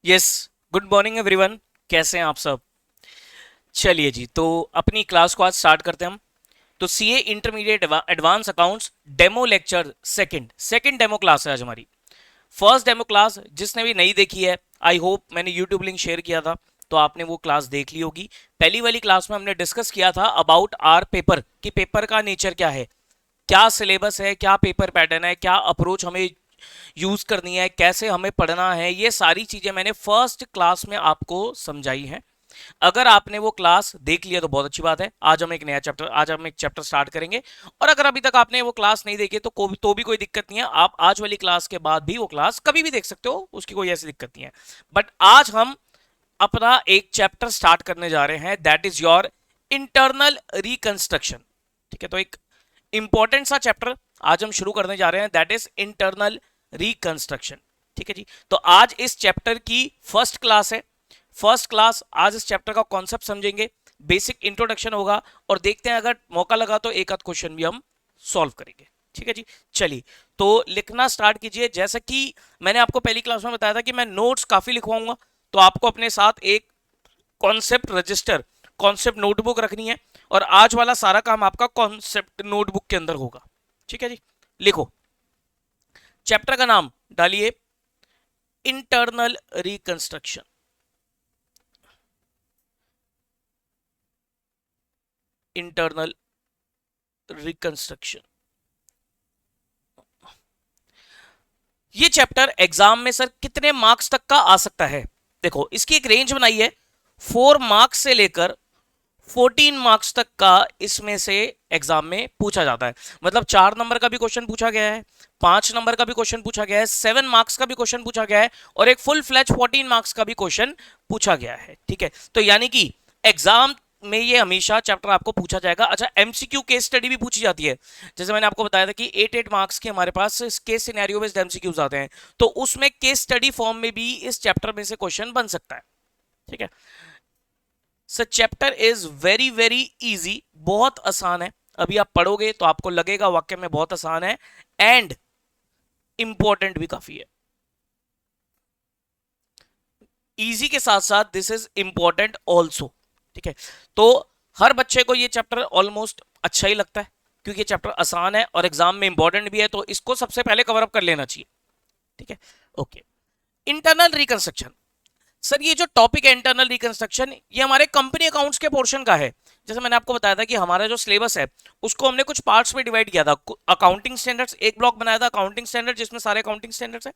Yes. Good morning everyone. कैसे हैं आप सब? चलिए जी, तो अपनी क्लास को आज स्टार्ट करते हैं हम। तो CA intermediate advance accounts demo lecture second second demo class है आज हमारी। फर्स्ट डेमो क्लास जिसने भी नहीं देखी है, आई होप मैंने यूट्यूब लिंक शेयर किया था तो आपने वो क्लास देख ली होगी। पहली वाली क्लास में हमने डिस्कस किया था अबाउट आर पेपर कि पेपर का नेचर क्या है, क्या सिलेबस है, क्या पेपर पैटर्न है, क्या अप्रोच हमें यूज करनी है, कैसे हमें पढ़ना है। ये सारी चीजें मैंने फर्स्ट क्लास में आपको समझाई हैं। अगर आपने वो क्लास देख लिया तो बहुत अच्छी बात है। आज हम एक चैप्टर स्टार्ट करेंगे। और अगर अभी तक आपने वो क्लास नहीं देखी तो भी कोई दिक्कत नहीं है। आप आज वाली क्लास के बाद भी वो क्लास कभी भी देख सकते हो, उसकी कोई ऐसी दिक्कत नहीं है। बट आज हम अपना एक चैप्टर स्टार्ट करने जा रहे हैं, that is your internal reconstruction. ठीक है, तो एक इंपॉर्टेंट सा चैप्टर आज हम शुरू करने जा रहे हैं, दैट इज इंटरनल रिकंस्ट्रक्शन। ठीक है जी, तो आज इस चैप्टर की फर्स्ट क्लास है। फर्स्ट क्लास आज इस चैप्टर का कॉन्सेप्ट समझेंगे, बेसिक इंट्रोडक्शन होगा और देखते हैं अगर मौका लगा तो एक आध क्वेश्चन भी हम सॉल्व करेंगे। ठीक है जी, चलिए तो लिखना स्टार्ट कीजिए। जैसा कि मैंने आपको पहली क्लास में बताया था कि मैं नोट्स काफी लिखवाऊंगा, तो आपको अपने साथ एक कॉन्सेप्ट रजिस्टर, कॉन्सेप्ट नोटबुक रखनी है और आज वाला सारा काम आपका कॉन्सेप्ट नोटबुक के अंदर होगा। ठीक है जी, लिखो। चैप्टर का नाम डालिए इंटरनल रिकंस्ट्रक्शन। Internal reconstruction. ये चैप्टर एग्जाम में सर कितने मार्क्स तक का आ सकता है? देखो, इसकी एक रेंज बनाई है, 4 मार्क्स से लेकर 14 मार्क्स तक का इसमें से एग्जाम में पूछा जाता है। मतलब 4 नंबर का भी क्वेश्चन पूछा गया है, 5 नंबर का भी क्वेश्चन पूछा गया है, 7 मार्क्स का भी क्वेश्चन पूछा गया है और एक फुल फ्लैच 14 मार्क्स का भी क्वेश्चन पूछा गया है। ठीक है, तो यानी कि एग्जाम में ये हमेशा चैप्टर आपको पूछा जाएगा। अच्छा, एमसीक्यू केस स्टडी भी पूछी जाती है। जैसे मैंने आपको बताया था कि 8 मार्क्स के हमारे पास केस सिनेरियो बेस्ड एमसीक्यूज आते हैं, तो उसमें केस स्टडी फॉर्म में भी इस चैप्टर में से क्वेश्चन बन सकता है। ठीक है, sir chapter is very very easy, बहुत आसान है। अभी आप पढ़ोगे तो आपको लगेगा वाक्य में बहुत आसान है, एंड इंपॉर्टेंट भी काफी है। इजी के साथ साथ दिस इज इंपॉर्टेंट ऑल्सो। ठीक है, तो हर बच्चे को ये चैप्टर ऑलमोस्ट अच्छा ही लगता है क्योंकि ये चैप्टर आसान है और एग्जाम में इंपॉर्टेंट भी है, तो इसको सबसे पहले कवर अप कर लेना चाहिए। ठीक है, ओके। इंटरनल रिकंस्ट्रक्शन, सर ये जो टॉपिक है इंटरनल रिकंस्ट्रक्शन, ये हमारे कंपनी अकाउंट्स के पोर्शन का है। जैसे मैंने आपको बताया था कि हमारा जो सिलेबस है उसको हमने कुछ पार्ट्स में डिवाइड किया था। अकाउंटिंग स्टैंडर्ड्स एक ब्लॉक बनाया था, अकाउंटिंग स्टैंडर्ड जिसमें सारे अकाउंटिंग स्टैंडर्ड्स है।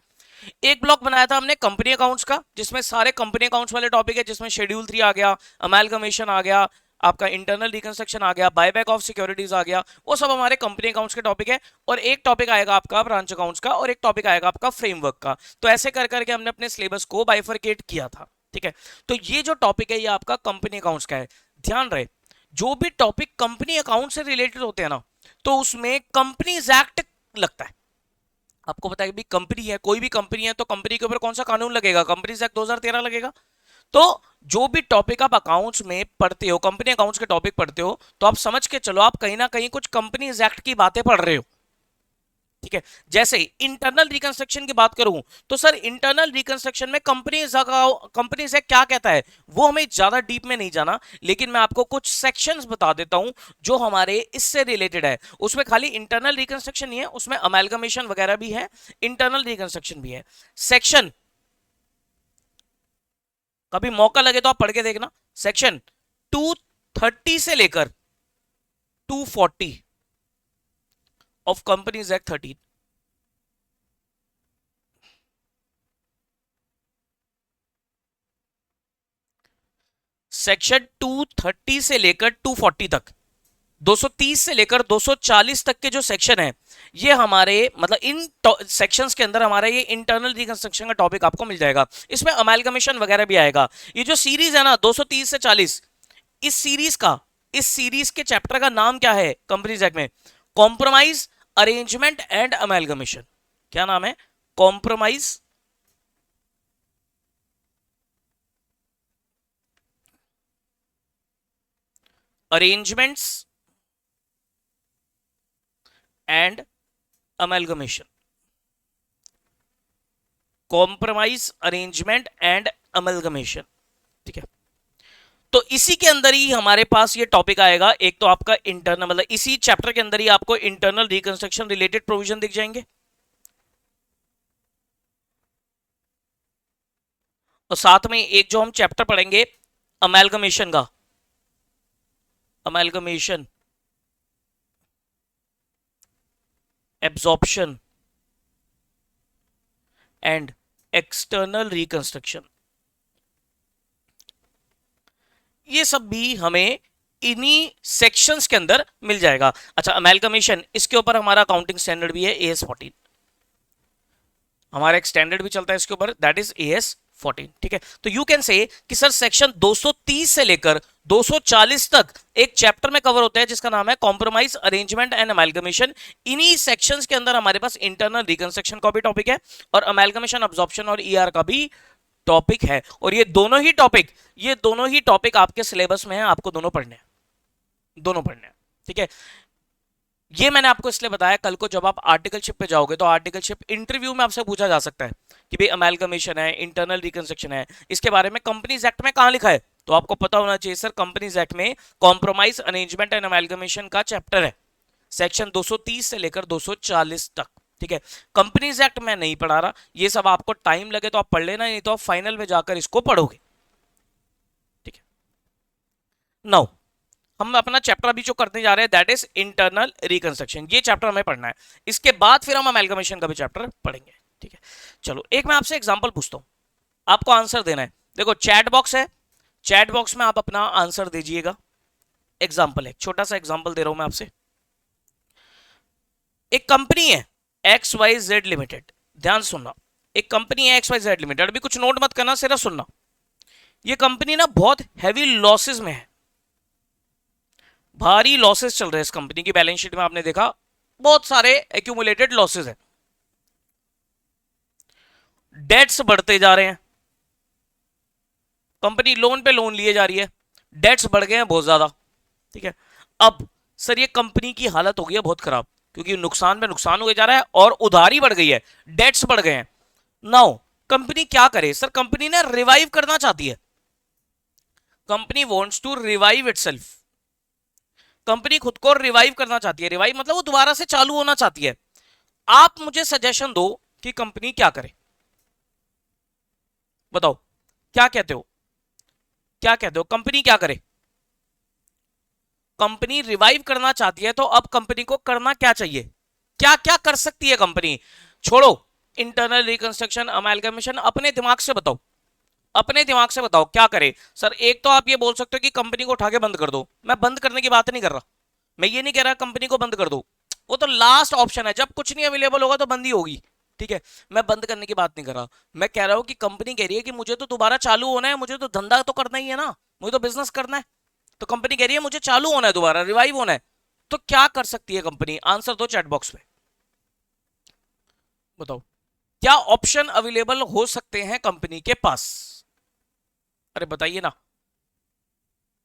एक ब्लॉक बनाया था हमने कंपनी अकाउंट्स का, जिसमें सारे कंपनी अकाउंट्स वाले टॉपिक है, जिसमें शेड्यूल 3 आ गया, अमेलगमेशन आ गया, आपका इंटरनल रिकंस्ट्रक्शन आ गया, बायबैक ऑफ सिक्योरिटीज आ गया। वो सब हमारे कंपनी अकाउंट्स के टॉपिक है। और एक टॉपिक आएगा आपका ब्रांच अकाउंट्स का और एक टॉपिक आएगा आपका फ्रेमवर्क का। तो ऐसे कर करके हमने अपने सिलेबस को बाइफरकेट किया था। ठीक है, तो ये जो टॉपिक है ये आपका कंपनी अकाउंट्स का है। ध्यान रहे, जो भी टॉपिक कंपनी अकाउंट से रिलेटेड होते हैं ना, तो उसमें कंपनीज एक्ट लगता है। आपको पता है कि कंपनी है, कोई भी कंपनी है तो कंपनी के ऊपर कौन सा कानून लगेगा? कंपनीज एक्ट 2013 लगेगा। तो जो भी टॉपिक आप अकाउंट्स में पढ़ते हो, कंपनी अकाउंट्स के टॉपिक पढ़ते हो, तो आप समझ के चलो आप कहीं ना कहीं कुछ कंपनीज एक्ट की बातें पढ़ रहे हो। ठीक है, जैसे इंटरनल रिकंस्ट्रक्शन की बात करूं तो सर इंटरनल रिकंस्ट्रक्शन में कंपनी से क्या कहता है वो हमें ज्यादा डीप में नहीं जाना, लेकिन मैं आपको कुछ सेक्शंस बता देता हूं जो हमारे इससे रिलेटेड है। उसमें खाली इंटरनल रिकंस्ट्रक्शन नहीं है, उसमें अमेलगमेशन वगैरह भी है, इंटरनल रिकंस्ट्रक्शन भी है। सेक्शन, कभी मौका लगे तो आप पढ़ के देखना। सेक्शन 230 से लेकर 240 ऑफ कंपनीज एक्ट 13। सेक्शन 230 से लेकर 240 तक, 230 से लेकर 240 तक के जो सेक्शन है, ये हमारे मतलब इन सेक्शंस के अंदर हमारा ये इंटरनल रिकंस्ट्रक्शन का टॉपिक आपको मिल जाएगा। इसमें अमेलगमेशन वगैरह भी आएगा। ये जो सीरीज है ना 230 से 40, इस सीरीज के चैप्टर का नाम क्या है कंपनीज एक्ट में? Compromise, arrangement and amalgamation. क्या नाम है? Compromise, arrangements and amalgamation. Compromise arrangement and amalgamation. ठीक है, तो इसी के अंदर ही हमारे पास ये टॉपिक आएगा। एक तो आपका इंटरनल, मतलब इसी चैप्टर के अंदर ही आपको इंटरनल रिकंस्ट्रक्शन रिलेटेड प्रोविजन दिख जाएंगे, और साथ में एक जो हम चैप्टर पढ़ेंगे अमेलगमेशन का, amalgamation, absorption and external reconstruction, ये सब भी हमें इन्हीं सेक्शंस के अंदर मिल जाएगा। अच्छा, अमेलगमेशन, इसके ऊपर हमारा अकाउंटिंग स्टैंडर्ड भी है AS14, हमारा एक स्टैंडर्ड भी चलता है इसके ऊपर, दैट इज AS14। ठीक है, तो यू कैन से कि सर सेक्शन 230 से लेकर 240 तक एक चैप्टर में कवर होता है जिसका नाम है कॉम्प्रोमाइज अरेंजमेंट एंड अमेलगमेशन। इन्हीं सेक्शंस के अंदर हमारे पास इंटरनल रिकंस्ट्रक्शन का भी टॉपिक है और अमेलगमेशन, अब्जॉर्प्शन और ER का भी टॉपिक है। और ये दोनों ही टॉपिक आपके सिलेबस में है, आपको दोनों पढ़ने हैं। ठीक है, ये मैंने आपको इसलिए बताया, कल को जब आप आर्टिकलशिप पे जाओगे तो आर्टिकलशिप इंटरव्यू में आपसे पूछा जा सकता है कि भाई अमेलगमेशन है, इंटरनल रिकंस्ट्रक्शन है, इसके बारे में कंपनीज एक्ट में कहां लिखा है, तो आपको पता होना चाहिए सर कंपनीज एक्ट में कॉम्प्रोमाइज अरेंजमेंट एंड अमेलगमेशन का चैप्टर है, सेक्शन 230 से लेकर 240 तक। ठीक है, कंपनीज एक्ट में नहीं पढ़ा रहा, ये सब आपको टाइम लगे तो आप पढ़ लेना, नहीं तो आप फाइनल में जाकर इसको पढ़ोगे। ठीक है, नाउ हम अपना चैप्टर अभी जो करने जा रहे हैं दैट इज इंटरनल रिकंस्ट्रक्शन, ये चैप्टर हमें पढ़ना है। इसके बाद फिर हम अमेलगमेशन का भी चैप्टर पढ़ेंगे। ठीक है, चलो एक मैं आपसे एग्जांपल पूछता हूं, आपको आंसर देना है। देखो चैट बॉक्स है, चैट बॉक्स में आप अपना आंसर दीजिएगा। एग्जांपल है, छोटा सा एग्जांपल दे रहा हूं मैं आपसे। एक कंपनी है XYZ लिमिटेड, ध्यान सुनना, एक कंपनी है XYZ लिमिटेड, अभी कुछ नोट मत करना, सिर्फ सुनना। ये कंपनी ना बहुत हैवी लॉसेस में है, भारी लॉसेस चल रहे हैं इस कंपनी की, बैलेंस शीट में आपने देखा बहुत सारे एक्यूमुलेटेड लॉसेस हैं, डेट्स बढ़ते जा रहे हैं, कंपनी लोन पे लोन लिए जा रही है, डेट्स बढ़ गए हैं बहुत ज्यादा। ठीक है, अब सर ये कंपनी की हालत हो गई है बहुत खराब, क्योंकि नुकसान में नुकसान हुए जा रहा है और उधारी बढ़ गई है, डेट्स बढ़ गए हैं। नाउ कंपनी क्या करे सर, कंपनी ने रिवाइव करना चाहती है, company wants to revive itself, company खुद को रिवाइव करना चाहती है, रिवाइव मतलब वो दोबारा से चालू होना चाहती है। आप मुझे सजेशन दो कि कंपनी क्या करे, बताओ क्या कहते हो, क्या कहते हो, कंपनी क्या करे? कंपनी रिवाइव करना चाहती है तो अब कंपनी को करना क्या चाहिए, क्या क्या कर सकती है कंपनी? छोड़ो इंटरनल रिकंस्ट्रक्शन, अमेलगमेशन, अपने दिमाग से बताओ, अपने दिमाग से बताओ क्या करे। सर एक तो आप ये बोल सकते हो कि कंपनी को उठा के बंद कर दो, मैं बंद करने की बात नहीं कर रहा, मैं ये नहीं कह रहा कंपनी को बंद कर दो, वो तो लास्ट ऑप्शन है, जब कुछ नहीं अवेलेबल होगा तो बंद ही होगी। ठीक है, मैं बंद करने की बात नहीं कर रहा, मैं कह रहा हूं कि कंपनी कह रही है कि मुझे तो दोबारा चालू होना है, मुझे तो धंधा तो करना ही है ना, मुझे तो बिजनेस करना है, तो कंपनी कह रही है मुझे चालू होना है, दोबारा रिवाइव होना है, तो क्या कर सकती है कंपनी? आंसर दो चैट बॉक्स में, बताओ क्या ऑप्शन अवेलेबल हो सकते हैं कंपनी के पास? अरे बताइए ना,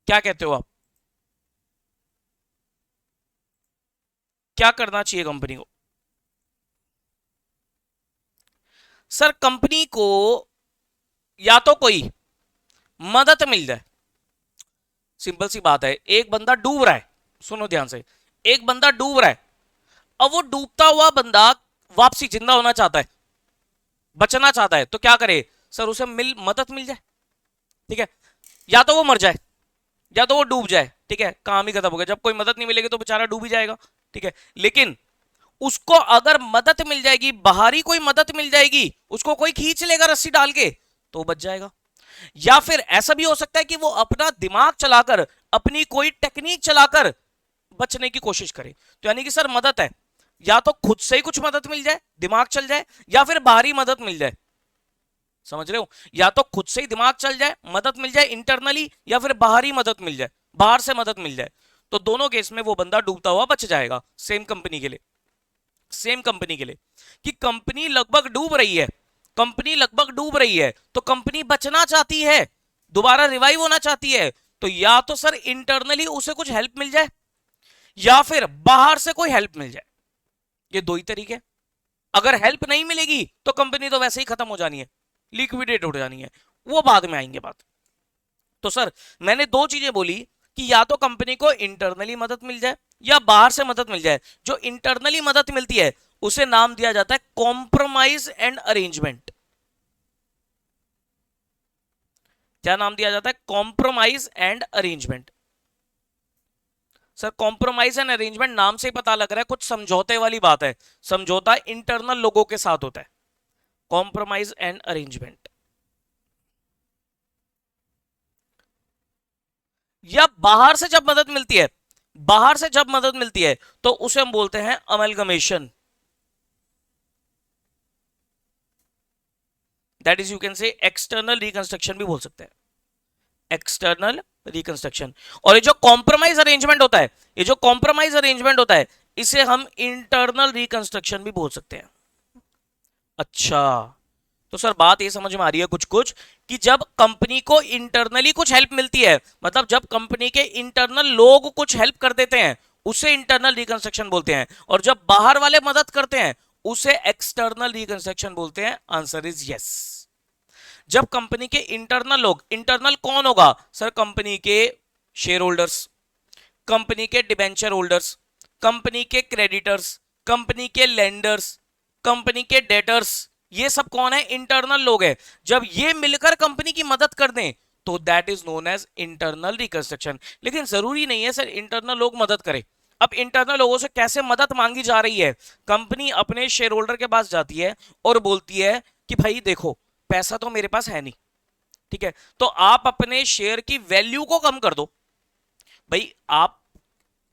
क्या कहते हो आप, क्या करना चाहिए कंपनी को? सर कंपनी को या तो कोई मदद मिल जाए, सिंपल सी बात है, एक बंदा डूब रहा है, सुनो ध्यान से, एक बंदा डूब रहा है, अब वो डूबता हुआ बंदा वापसी जिंदा होना चाहता है, बचना चाहता है, तो क्या करे सर? उसे मदद मिल जाए। ठीक है, या तो वो मर जाए या तो वो डूब जाए, ठीक है, काम ही खत्म हो गया, जब कोई मदद नहीं मिलेगी तो बेचारा डूब ही जाएगा। ठीक है, लेकिन उसको अगर मदद मिल जाएगी, बाहरी कोई मदद मिल जाएगी, उसको कोई खींच लेगा रस्सी डाल के, तो बच जाएगा। या फिर ऐसा भी हो सकता है कि वो अपना दिमाग चलाकर, अपनी कोई टेक्निक चलाकर बचने की कोशिश करे। तो यानी कि सर मदद है, या तो खुद से ही कुछ मदद मिल जाए, दिमाग चल जाए, या फिर बाहरी मदद मिल जाए, समझ रहे हो? या तो खुद से ही दिमाग चल जाए, मदद मिल जाए इंटरनली, या फिर बाहरी मदद मिल जाए, बाहर से मदद मिल जाए, तो दोनों केस में वो बंदा डूबता हुआ बच जाएगा। सेम कंपनी के लिए, सेम कंपनी के लिए कि कंपनी लगभग डूब रही है, कंपनी लगभग डूब रही है, तो कंपनी बचना चाहती है, दोबारा रिवाइव होना चाहती है, तो या तो सर इंटरनली उसे कुछ हेल्प मिल जाए, या फिर बाहर से कोई हेल्प मिल जाए, ये दो ही तरीके। अगर हेल्प नहीं मिलेगी तो कंपनी तो वैसे ही खत्म हो जानी है, लिक्विडेट हो जानी है, वो बाद में आएंगे बात। तो सर मैंने दो चीजें बोली कि या तो कंपनी को इंटरनली मदद मिल जाए या बाहर से मदद मिल जाए। जो इंटरनली मदद मिलती है उसे नाम दिया जाता है कॉम्प्रोमाइज एंड अरेंजमेंट। क्या नाम दिया जाता है? Compromise and arrangement. Sir compromise and arrangement नाम से ही पता लग रहा है कुछ समझौते वाली बात है। समझौता इंटरनल लोगों के साथ होता है, कॉम्प्रोमाइज एंड अरेंजमेंट। या बाहर से जब मदद मिलती है, बाहर से जब मदद मिलती है तो उसे हम बोलते हैं amalgamation. That is you can say external reconstruction भी बोल सकते हैं, एक्सटर्नल रिकंस्ट्रक्शन। और ये जो कॉम्प्रोमाइज अरेंजमेंट होता है, ये जो कॉम्प्रोमाइज अरेंजमेंट होता है इसे हम इंटरनल रिकंस्ट्रक्शन भी बोल सकते हैं। अच्छा, तो सर बात ये समझ में आ रही है कुछ कुछ कि जब कंपनी को इंटरनली कुछ हेल्प मिलती है, मतलब जब कंपनी के इंटरनल लोग कुछ हेल्प कर देते हैं उसे इंटरनल रिकंस्ट्रक्शन बोलते हैं, और जब बाहर वाले मदद करते हैं उसे एक्सटर्नल रिकंस्ट्रक्शन बोलते हैं। Answer is yes. जब कंपनी के इंटरनल लोग, इंटरनल कौन होगा सर? कंपनी के शेयर होल्डर्स, कंपनी के डिबेंचर होल्डर्स, कंपनी के क्रेडिटर्स, कंपनी के लेंडर्स, कंपनी के डेटर्स, ये सब कौन है? इंटरनल लोग हैं। जब ये मिलकर कंपनी की मदद कर दें तो that is known as internal reconstruction. लेकिन जरूरी नहीं है सर इंटरनल लोग मदद करें। अब इंटरनल लोगों से कैसे मदद मांगी जा रही है? कंपनी अपने शेयर होल्डर के पास जाती है और बोलती है कि भाई देखो पैसा तो मेरे पास है नहीं, ठीक है, तो आप अपने शेयर की वैल्यू को कम कर दो। भाई आप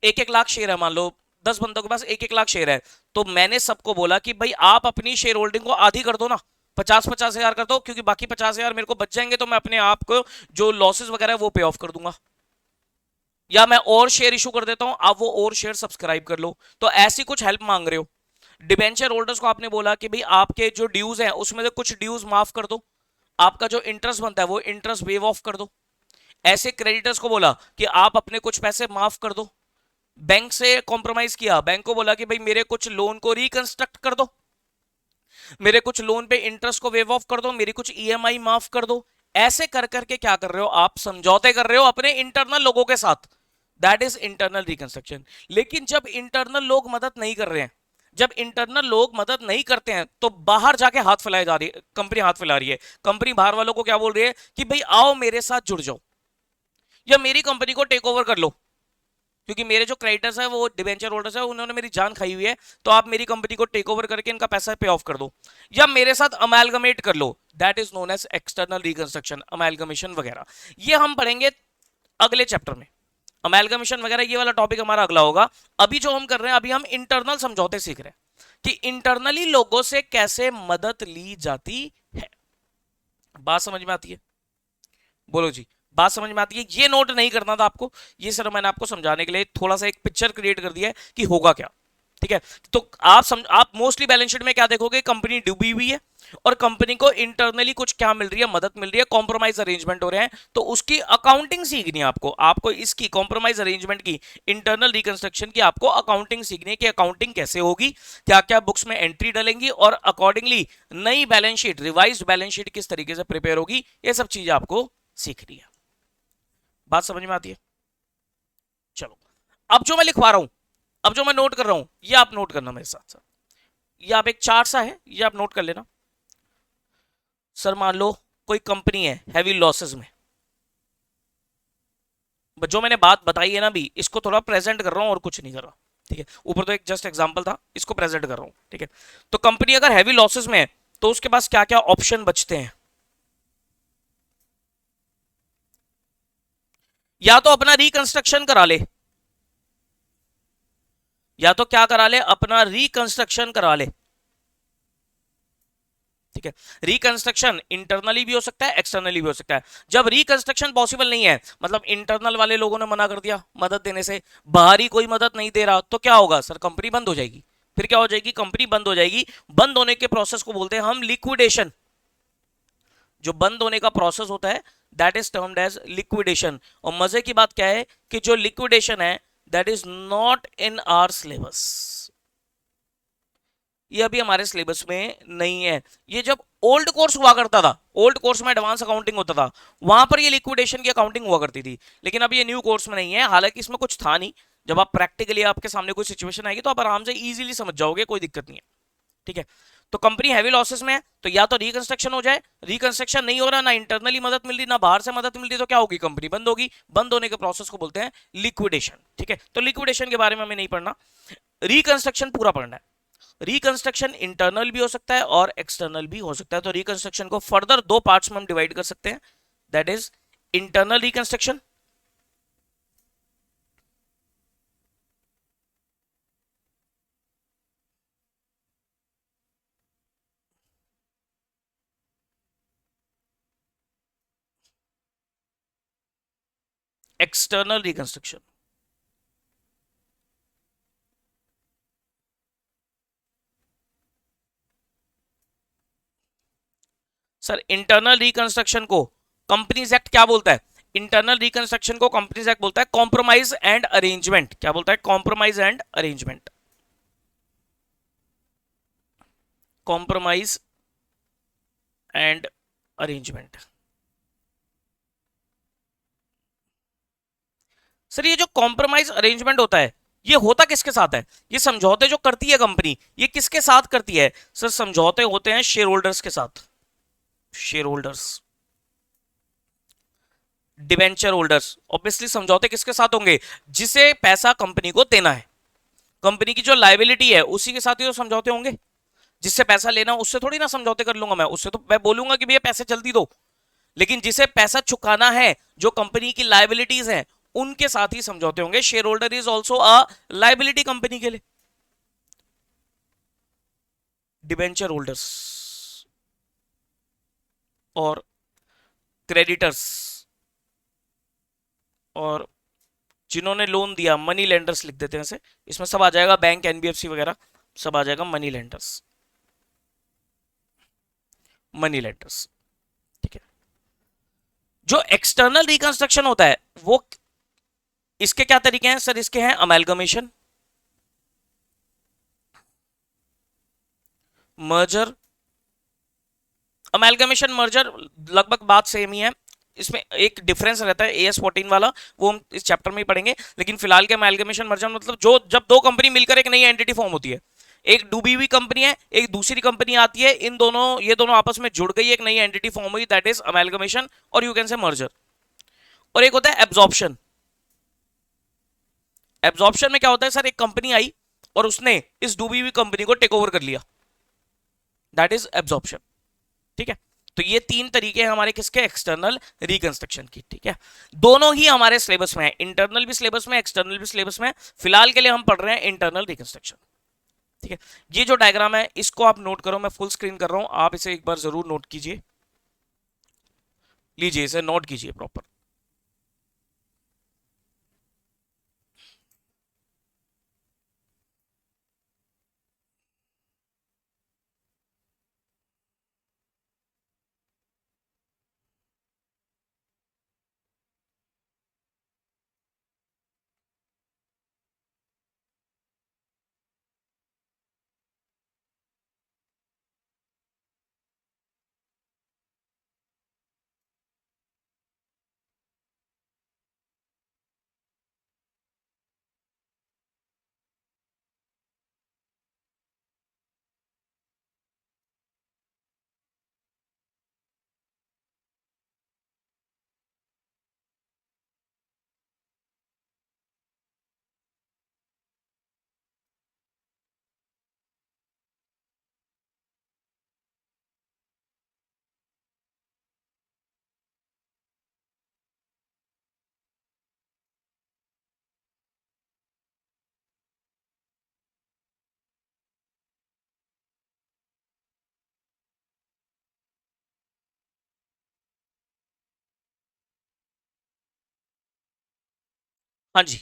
एक एक लाख शेयर है, मान लो 10 बंदों के पास एक एक लाख शेयर है, तो मैंने सबको बोला कि भाई आप अपनी शेयर होल्डिंग को आधी कर दो ना, 50-50 हजार कर दो, क्योंकि बाकी 50 हजार मेरे को बच जाएंगे तो मैं अपने आप को जो लॉसेस वगैरह है वो पे ऑफ कर दूंगा, या मैं और शेयर इशू कर देता हूं, आप वो और शेयर सब्सक्राइब कर लो। तो ऐसी कुछ हेल्प मांग रहे हो। डिबेंचर होल्डर्स को आपने बोला कि भाई आपके जो ड्यूज हैं उसमें से कुछ ड्यूज माफ कर दो, आपका जो इंटरेस्ट बनता है वो इंटरेस्ट वेव ऑफ कर दो। ऐसे क्रेडिटर्स को बोला कि आप अपने कुछ पैसे माफ कर दो। बैंक से कॉम्प्रोमाइज किया, बैंक को बोला कि भाई मेरे कुछ लोन को रिकंस्ट्रक्ट कर दो, मेरे कुछ लोन पे इंटरेस्ट को वेव ऑफ कर दो, मेरी कुछ ईएमआई माफ कर दो। ऐसे कर करके क्या कर रहे हो आप? समझौते कर रहे हो अपने इंटरनल लोगों के साथ। That is internal reconstruction. लेकिन जब इंटरनल लोग मदद नहीं कर रहे हैं, जब इंटरनल लोग मदद नहीं करते हैं तो बाहर जाके हाथ फैलाए जा रही है कंपनी, हाथ फैला रही है कंपनी। बाहर वालों को क्या बोल रही है कि भाई आओ मेरे साथ जुड़ जाओ, या मेरी कंपनी को टेक ओवर कर लो, क्योंकि मेरे जो क्रेडिटर्स है वो डिबेंचर होल्डर्स है, उन्होंने मेरी जान खाई हुई है, तो आप मेरी कंपनी को टेक ओवर करके इनका पैसा पे ऑफ कर दो, या मेरे साथ अमेलगमेट कर लो। That is known as external reconstruction, amalgamation वगैरह। ये हम पढ़ेंगे अगले चैप्टर में। अमेलगमेशन वगैरह ये वाला टॉपिक हमारा अगला होगा। अभी जो हम कर रहे हैं, अभी हम इंटरनल समझौते सीख रहे हैं कि इंटरनली लोगों से कैसे मदद ली जाती है। बात समझ में आती है? बोलो जी, बात समझ में आती है? ये नोट नहीं करना था आपको, ये सर मैंने आपको समझाने के लिए थोड़ा सा एक पिक्चर क्रिएट कर दिया है कि होगा क्या, ठीक है। तो आप मोस्टली बैलेंस शीट में क्या देखोगे? कंपनी डूबी हुई है और कंपनी को इंटरनली कुछ क्या मिल रही है? मदद मिल रही है, कॉम्प्रोमाइज अरेंजमेंट हो रहे हैं, तो उसकी अकाउंटिंग सीखनी है आपको। आपको इसकी कॉम्प्रोमाइज अरेंजमेंट की, इंटरनल रिकंस्ट्रक्शन की आपको अकाउंटिंग सीखनी है कि अकाउंटिंग कैसे होगी, क्या क्या बुक्स में एंट्री डलेंगी, और अकॉर्डिंगली नई balance sheet, revised balance sheet किस तरीके से प्रिपेयर होगी, ये सब चीजें आपको सीखनी है। बात समझ में आती है? चलो, अब जो मैं लिखवा रहा हूं, अब जो मैं नोट कर रहा हूं, ये आप नोट करना मेरे साथ साथ। ये आप एक चार्ट सा है, ये आप नोट कर लेना। सर मान लो कोई कंपनी है हैवी लॉसेस में, जो मैंने बात बताई है ना, भी इसको थोड़ा प्रेजेंट कर रहा हूं और कुछ नहीं कर रहा, ठीक है। ऊपर तो एक जस्ट एग्जांपल था, इसको प्रेजेंट कर रहा हूं, ठीक है। तो कंपनी अगर हैवी लॉसेस में है तो उसके पास क्या क्या ऑप्शन बचते हैं? या तो अपना रिकंस्ट्रक्शन करा ले, या तो क्या करा ले? अपना रिकंस्ट्रक्शन करा ले, ठीक है। रिकंस्ट्रक्शन इंटरनली भी हो सकता है, एक्सटर्नली भी हो सकता है। जब रिकंस्ट्रक्शन पॉसिबल नहीं है, मतलब इंटरनल वाले लोगों ने मना कर दिया मदद देने से, बाहरी कोई मदद नहीं दे रहा, तो क्या होगा सर? कंपनी बंद हो जाएगी। फिर क्या हो जाएगी? कंपनी बंद हो जाएगी। बंद होने के प्रोसेस को बोलते हैं हम लिक्विडेशन। जो बंद होने का प्रोसेस होता है that is termed as liquidation. और मजे की बात क्या है कि जो लिक्विडेशन है that is not in our syllabus. ये अभी हमारे सिलेबस में नहीं है। ये जब ओल्ड कोर्स हुआ करता था, ओल्ड कोर्स में एडवांस अकाउंटिंग होता था, वहां पर ये लिक्विडेशन की अकाउंटिंग हुआ करती थी, लेकिन अब ये न्यू कोर्स में नहीं है। हालांकि इसमें कुछ था नहीं, जब आप प्रैक्टिकली आपके सामने कोई सिचुएशन आएगी तो आप आराम से इजीली समझ जाओगे, कोई दिक्कत नहीं है। ठीक है, तो कंपनी हैवी लॉसेस में है, तो या तो रिकंस्ट्रक्शन हो जाए, रिकंस्ट्रक्शन नहीं हो रहा, ना इंटरनली मदद मिल रही ना बाहर से मदद मिल रही, तो क्या होगी, कंपनी बंद होगी। बंद होने के प्रोसेस को बोलते हैं लिक्विडेशन। ठीक है, तो लिक्विडेशन के बारे में हमें नहीं पढ़ना, रिकंस्ट्रक्शन पूरा पढ़ना है। रिकंस्ट्रक्शन इंटरनल भी हो सकता है और एक्सटर्नल भी हो सकता है। तो रिकंस्ट्रक्शन को फर्दर दो पार्ट्स में हम डिवाइड कर सकते हैं, that is internal reconstruction, external reconstruction. Sir internal reconstruction को कंपनीज एक्ट क्या बोलता है? इंटरनल रिकंस्ट्रक्शन को कंपनीज एक्ट बोलता है कॉम्प्रोमाइज एंड अरेंजमेंट। क्या बोलता है? Compromise and arrangement. Compromise and arrangement. Sir ये जो कॉम्प्रोमाइज अरेंजमेंट होता है, ये होता किसके साथ है? ये समझौते जो करती है कंपनी, ये किसके साथ करती है? सर समझौते होते हैं शेयर होल्डर्स के साथ, share holders, debenture holders. Obviously समझौते किसके साथ होंगे? जिसे पैसा कंपनी को देना है, कंपनी की जो लाइबिलिटी है उसी के साथ ही तो समझौते होंगे। जिससे पैसा लेना उससे थोड़ी ना समझौते कर लूंगा मैं, उससे तो मैं बोलूंगा कि भैया पैसे जल्दी दो। लेकिन जिसे पैसा चुकाना है, जो कंपनी की लाइबिलिटीज हैं, उनके साथ ही समझौते होंगे। Share holder is also a liability company के लिए। डिबेंचर होल्डर्स और क्रेडिटर्स और जिन्होंने लोन दिया, मनी लेंडर्स लिख देते हैं इसे, इसमें सब आ जाएगा, बैंक एनबीएफसी वगैरह सब आ जाएगा, मनी लेंडर्स, मनी लेंडर्स। ठीक है, जो एक्सटर्नल रिकंस्ट्रक्शन होता है वो, इसके क्या तरीके हैं सर? इसके हैं अमेलगमेशन, मर्जर, अमेलगमेशन मर्जर लगभग बात सेम ही है। इसमें एक डिफरेंस रहता है AS14 वाला, वो हम इस चैप्टर में ही पढ़ेंगे। लेकिन फिलहाल के अमेलगमेशन मर्जर मतलब जो जब दो कंपनी मिलकर एक नई एंटिटी फॉर्म होती है, एक डूबी हुई कंपनी है, एक दूसरी कंपनी आती है, इन दोनों, ये दोनों आपस में जुड़ गई, एक नई एंटिटी फॉर्म हुई, दैट इज अमेलगमेशन, और यू कैन से मर्जर। और एक होता है एब्जॉर्प्शन। एब्जॉर्प्शन में क्या होता है सर? एक कंपनी आई और उसने इस डूबी हुई कंपनी को टेक ओवर कर लिया, दैट इज एब्जॉर्प्शन। ठीक है, तो ये तीन तरीके हैं हमारे किसके? एक्सटर्नल रिकंस्ट्रक्शन की। ठीक है, दोनों ही हमारे सिलेबस में है, इंटरनल भी सिलेबस में, एक्सटर्नल भी सिलेबस में। फिलहाल के लिए हम पढ़ रहे हैं इंटरनल रिकंस्ट्रक्शन। ठीक है, ये जो डायग्राम है इसको आप नोट करो, मैं फुल स्क्रीन कर रहा हूं, आप इसे एक बार जरूर नोट कीजिए, लीजिए इसे नोट कीजिए प्रॉपर। हाँ जी,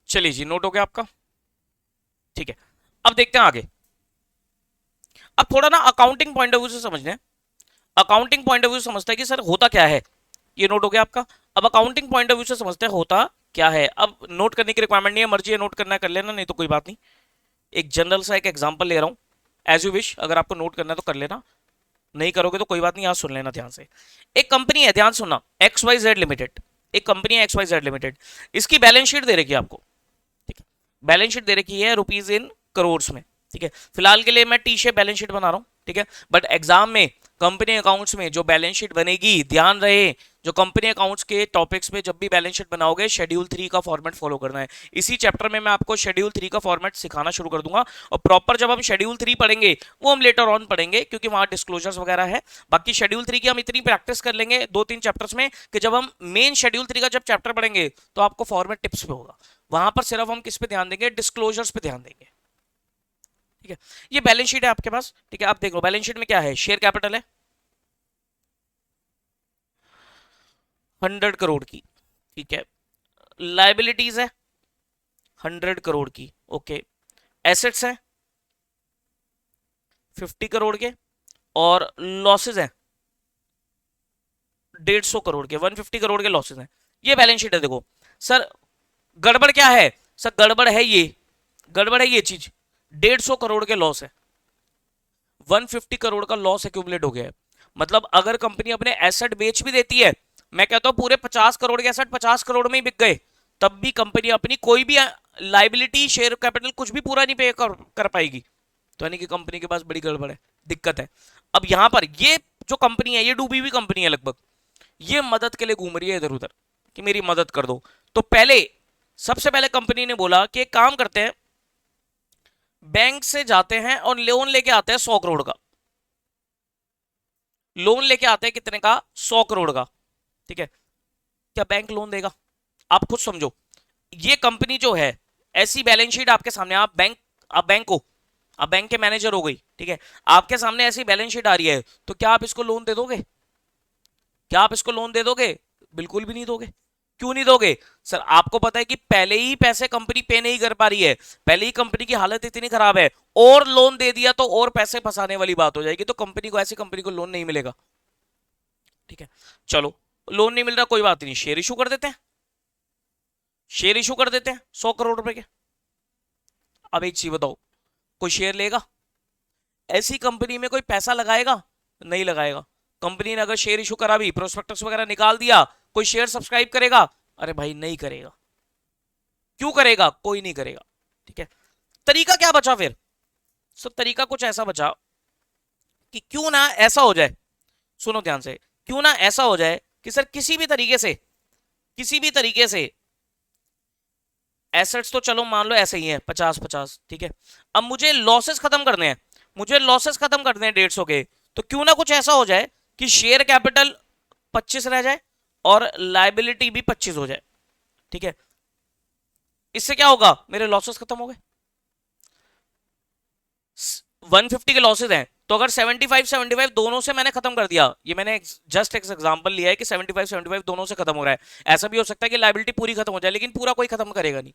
चलिए जी, नोट हो गया आपका। ठीक है, अब देखते हैं आगे। अब थोड़ा ना अकाउंटिंग पॉइंट ऑफ व्यू से समझना है। अकाउंटिंग पॉइंट ऑफ व्यू समझता है कि सर होता क्या है, ये नोट हो गया आपका। अब अकाउंटिंग पॉइंट ऑफ व्यू से समझते हैं होता क्या है। अब नोट करने की रिक्वायरमेंट नहीं है, मर्जी है नोट करना है कर लेना, नहीं तो कोई बात नहीं। एक जनरल सा एक एग्जांपल ले रहा हूं, एज यू विश, अगर आपको नोट करना है तो कर लेना, नहीं करोगे तो कोई बात नहीं, यहाँ सुन लेना ध्यान से। एक कंपनी है, ध्यान सुनना, एक्स वाई जेड लिमिटेड, एक कंपनी है एक्स वाई जेड लिमिटेड, इसकी बैलेंस शीट दे रखी है आपको, ठीक है, बैलेंस शीट दे रखी है रुपीज इन करोड़ में, ठीक है, फिलहाल के लिए मैं टी शेप बैलेंस शीट बना रहा हूँ, ठीक है, बट एग्जाम में कंपनी अकाउंट्स में जो बैलेंस शीट बनेगी, ध्यान रहे, जो कंपनी अकाउंट्स के टॉपिक्स में जब भी बैलेंस शीट बनाओगे शेड्यूल 3 का फॉर्मेट फॉलो करना है। इसी चैप्टर में मैं आपको शेड्यूल 3 का फॉर्मेट सिखाना शुरू कर दूंगा, और प्रॉपर जब हम शेड्यूल 3 पढ़ेंगे वो हम लेटर ऑन पढ़ेंगे, क्योंकि वहां डिस्क्लोजर्स वगैरह है। बाकी शेड्यूल 3 की हम इतनी प्रैक्टिस कर लेंगे 2-3 चैप्टर्स में कि जब हम मेन शेड्यूल 3 का जब चैप्टर पढ़ेंगे तो आपको फॉर्मेट टिप्स पे होगा, वहां पर सिर्फ हम किस पे ध्यान देंगे, डिस्क्लोजर्स पे ध्यान देंगे, ठीक है। ये बैलेंस शीट है आपके पास, ठीक है, आप देख लो बैलेंस शीट में क्या है, शेयर कैपिटल है 100 करोड़ की, ठीक है, लाइबिलिटीज है 100 करोड़ की, ओके, एसेट्स हैं 50 करोड़ के, और लॉसेज हैं 150 करोड़ के, 150 करोड़ के लॉसेज हैं। ये बैलेंस शीट है। देखो सर गड़बड़ क्या है, सर गड़बड़ है ये चीज, 150 करोड़ के लॉस है, 150 करोड़ का लॉस एक्यूमुलेट हो गया है। मतलब अगर कंपनी अपने एसेट बेच भी देती है, मैं कहता हूं पूरे 50 करोड़ के एसेट 50 करोड़ में ही बिक गए, तब भी कंपनी अपनी कोई भी लाइबिलिटी शेयर कैपिटल कुछ भी पूरा नहीं पे कर पाएगी, तो यानी कि कंपनी के पास बड़ी गड़बड़ है, दिक्कत है। अब यहां पर ये जो कंपनी है ये डूबी हुई कंपनी है लगभग, ये मदद के लिए घूम रही है इधर उधर कि मेरी मदद कर दो। तो पहले सबसे पहले कंपनी ने बोला कि एक काम करते हैं, बैंक से जाते हैं और लोन लेके आते हैं 100 करोड़ का, लोन लेके आते हैं कितने का, 100 करोड़ का, ठीक है। क्या बैंक लोन देगा, आप खुद समझो। ये कंपनी जो है, ऐसी बैलेंस शीट आपके सामने, आप बैंक के मैनेजर हो गई, ठीक है, आपके सामने ऐसी बैलेंस शीट आ रही है, तो क्या आप इसको लोन दे दोगे, क्या आप इसको लोन दे दोगे, बिल्कुल भी नहीं दोगे। क्यों नहीं दोगे, सर आपको पता है कि पहले ही पैसे कंपनी पे नहीं कर पा रही है, पहले ही कंपनी की हालत इतनी खराब है, और लोन दे दिया तो और पैसे फंसाने वाली बात हो जाएगी, तो कंपनी को, ऐसी कंपनी को लोन नहीं मिलेगा, ठीक है। चलो लोन नहीं मिल रहा, कोई बात नहीं, शेयर इशू कर देते हैं, शेयर इशू कर देते हैं 100 करोड़ रुपए के। अब एक चीज बताओ, कोई शेयर लेगा, ऐसी कंपनी में कोई पैसा लगाएगा, नहीं लगाएगा। कंपनी ने अगर शेयर इशू करा भी, प्रोस्पेक्टस वगैरह निकाल दिया, कोई शेयर सब्सक्राइब करेगा, अरे भाई नहीं करेगा। क्यों करेगा, कोई नहीं करेगा, ठीक है। तरीका क्या बचा फिर, सब तरीका कुछ ऐसा बचा कि क्यों ना ऐसा हो जाए, सुनो ध्यान से, क्यों ना ऐसा हो जाए कि सर किसी भी तरीके से एसेट्स तो चलो मान लो ऐसे ही है 50-50, ठीक है, अब मुझे लॉसेस खत्म करने हैं, मुझे लॉसेस खत्म करने हैं 150 के, तो क्यों ना कुछ ऐसा हो जाए कि शेयर कैपिटल 25 रह जाए और लाइबिलिटी भी 25 हो जाए, ठीक है। इससे क्या होगा, मेरे लॉसेस खत्म हो गए, 150 के लॉसेस हैं, तो अगर 75 दोनों से मैंने खत्म कर दिया, ये मैंने जस्ट एक एग्जांपल लिया है कि 75 दोनों से खत्म हो रहा है, ऐसा भी हो सकता है कि लाइबिलिटी पूरी खत्म हो जाए, लेकिन पूरा कोई खत्म करेगा नहीं,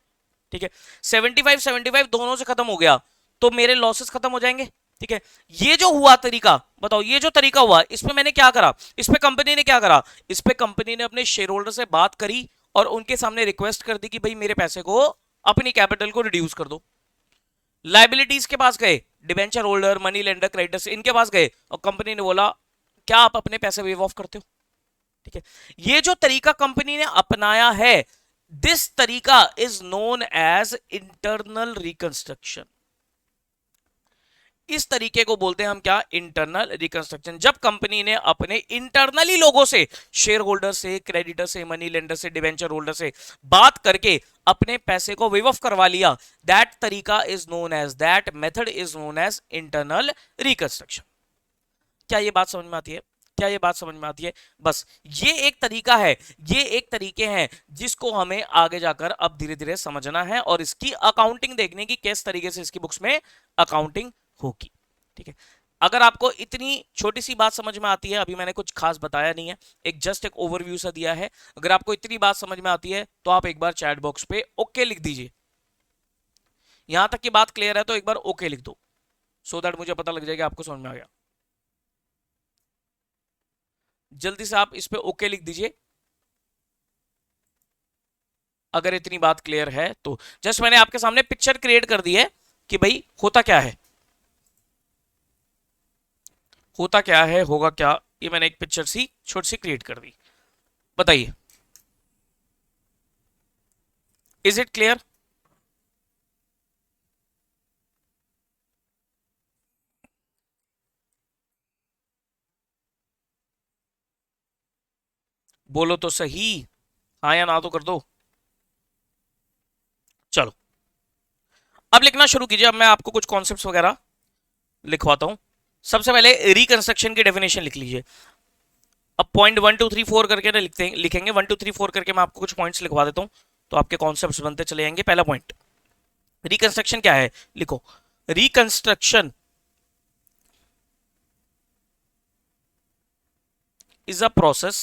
ठीक है। 75 दोनों से खत्म हो गया तो मेरे लॉसेस खत्म हो जाएंगे, ठीक है। ये जो हुआ तरीका, बताओ ये जो तरीका हुआ, इसमें मैंने क्या करा, इस पे कंपनी ने क्या करा, इस पे कंपनी ने अपने शेयर होल्डर से बात करी और उनके सामने रिक्वेस्ट कर दी कि भाई मेरे पैसे को, अपनी कैपिटल को रिड्यूस कर दो। लाइबिलिटीज के पास गए, debenture holder, money lender, creditors, इनके पास गए, और कंपनी ने बोला क्या आप अपने पैसे वेव ऑफ करते हो, ठीक है। ये जो तरीका कंपनी ने अपनाया है, दिस तरीका is known as internal reconstruction. इस तरीके को बोलते हैं हम क्या, इंटरनल रिकंस्ट्रक्शन। जब कंपनी ने अपने इंटरनली लोगों से, शेयर होल्डर से, क्रेडिटर से, मनी लेंडर से, डिवेंचर होल्डर से बात करके अपने पैसे को वेव ऑफ करवा लिया, दैट तरीका is known as, that method is known as internal reconstruction. क्या ये बात समझ में आती है, क्या ये बात समझ में आती है। बस ये एक तरीका है, ये एक तरीके हैं जिसको हमें आगे जाकर अब धीरे धीरे समझना है, और इसकी अकाउंटिंग देखने की किस तरीके से इसकी बुक्स में अकाउंटिंग होगी, ठीक है। अगर आपको इतनी छोटी सी बात समझ में आती है, अभी मैंने कुछ खास बताया नहीं है, एक जस्ट एक ओवरव्यू सा दिया है, अगर आपको इतनी बात समझ में आती है तो आप एक बार चैट बॉक्स पे ओके लिख दीजिए। यहां तक की बात क्लियर है तो एक बार ओके लिख दो, सो दैट मुझे पता लग जाएगा आपको समझ में आ गया। जल्दी से आप इस पे ओके लिख दीजिए अगर इतनी बात क्लियर है तो। जस्ट मैंने आपके सामने पिक्चर क्रिएट कर दी है कि भाई होता क्या है, होता क्या है, होगा क्या। ये मैंने एक पिक्चर सी छोटी सी क्रिएट कर दी, बताइए, इज इट क्लियर? बोलो तो सही, हाँ या ना तो कर दो। चलो अब लिखना शुरू कीजिए, अब मैं आपको कुछ कॉन्सेप्ट्स वगैरह लिखवाता हूं। सबसे पहले रिकंस्ट्रक्शन की डेफिनेशन लिख लीजिए। अब पॉइंट 1 2 3 4 करके ना लिखेंगे 1 2 3 4 करके मैं आपको कुछ पॉइंट्स लिखवा देता हूं, तो आपके कॉन्सेप्ट्स बनते चले जाएंगे। पहला पॉइंट, रिकंस्ट्रक्शन क्या है, लिखो, reconstruction is a process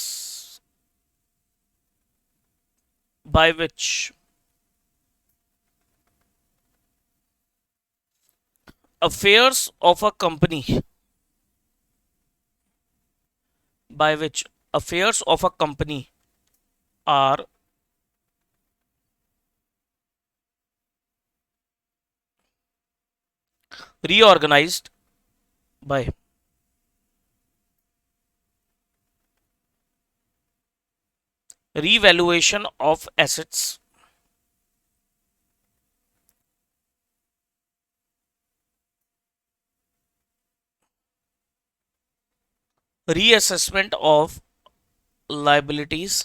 by which affairs of a company by which affairs of a company are reorganized by revaluation of assets reassessment of liabilities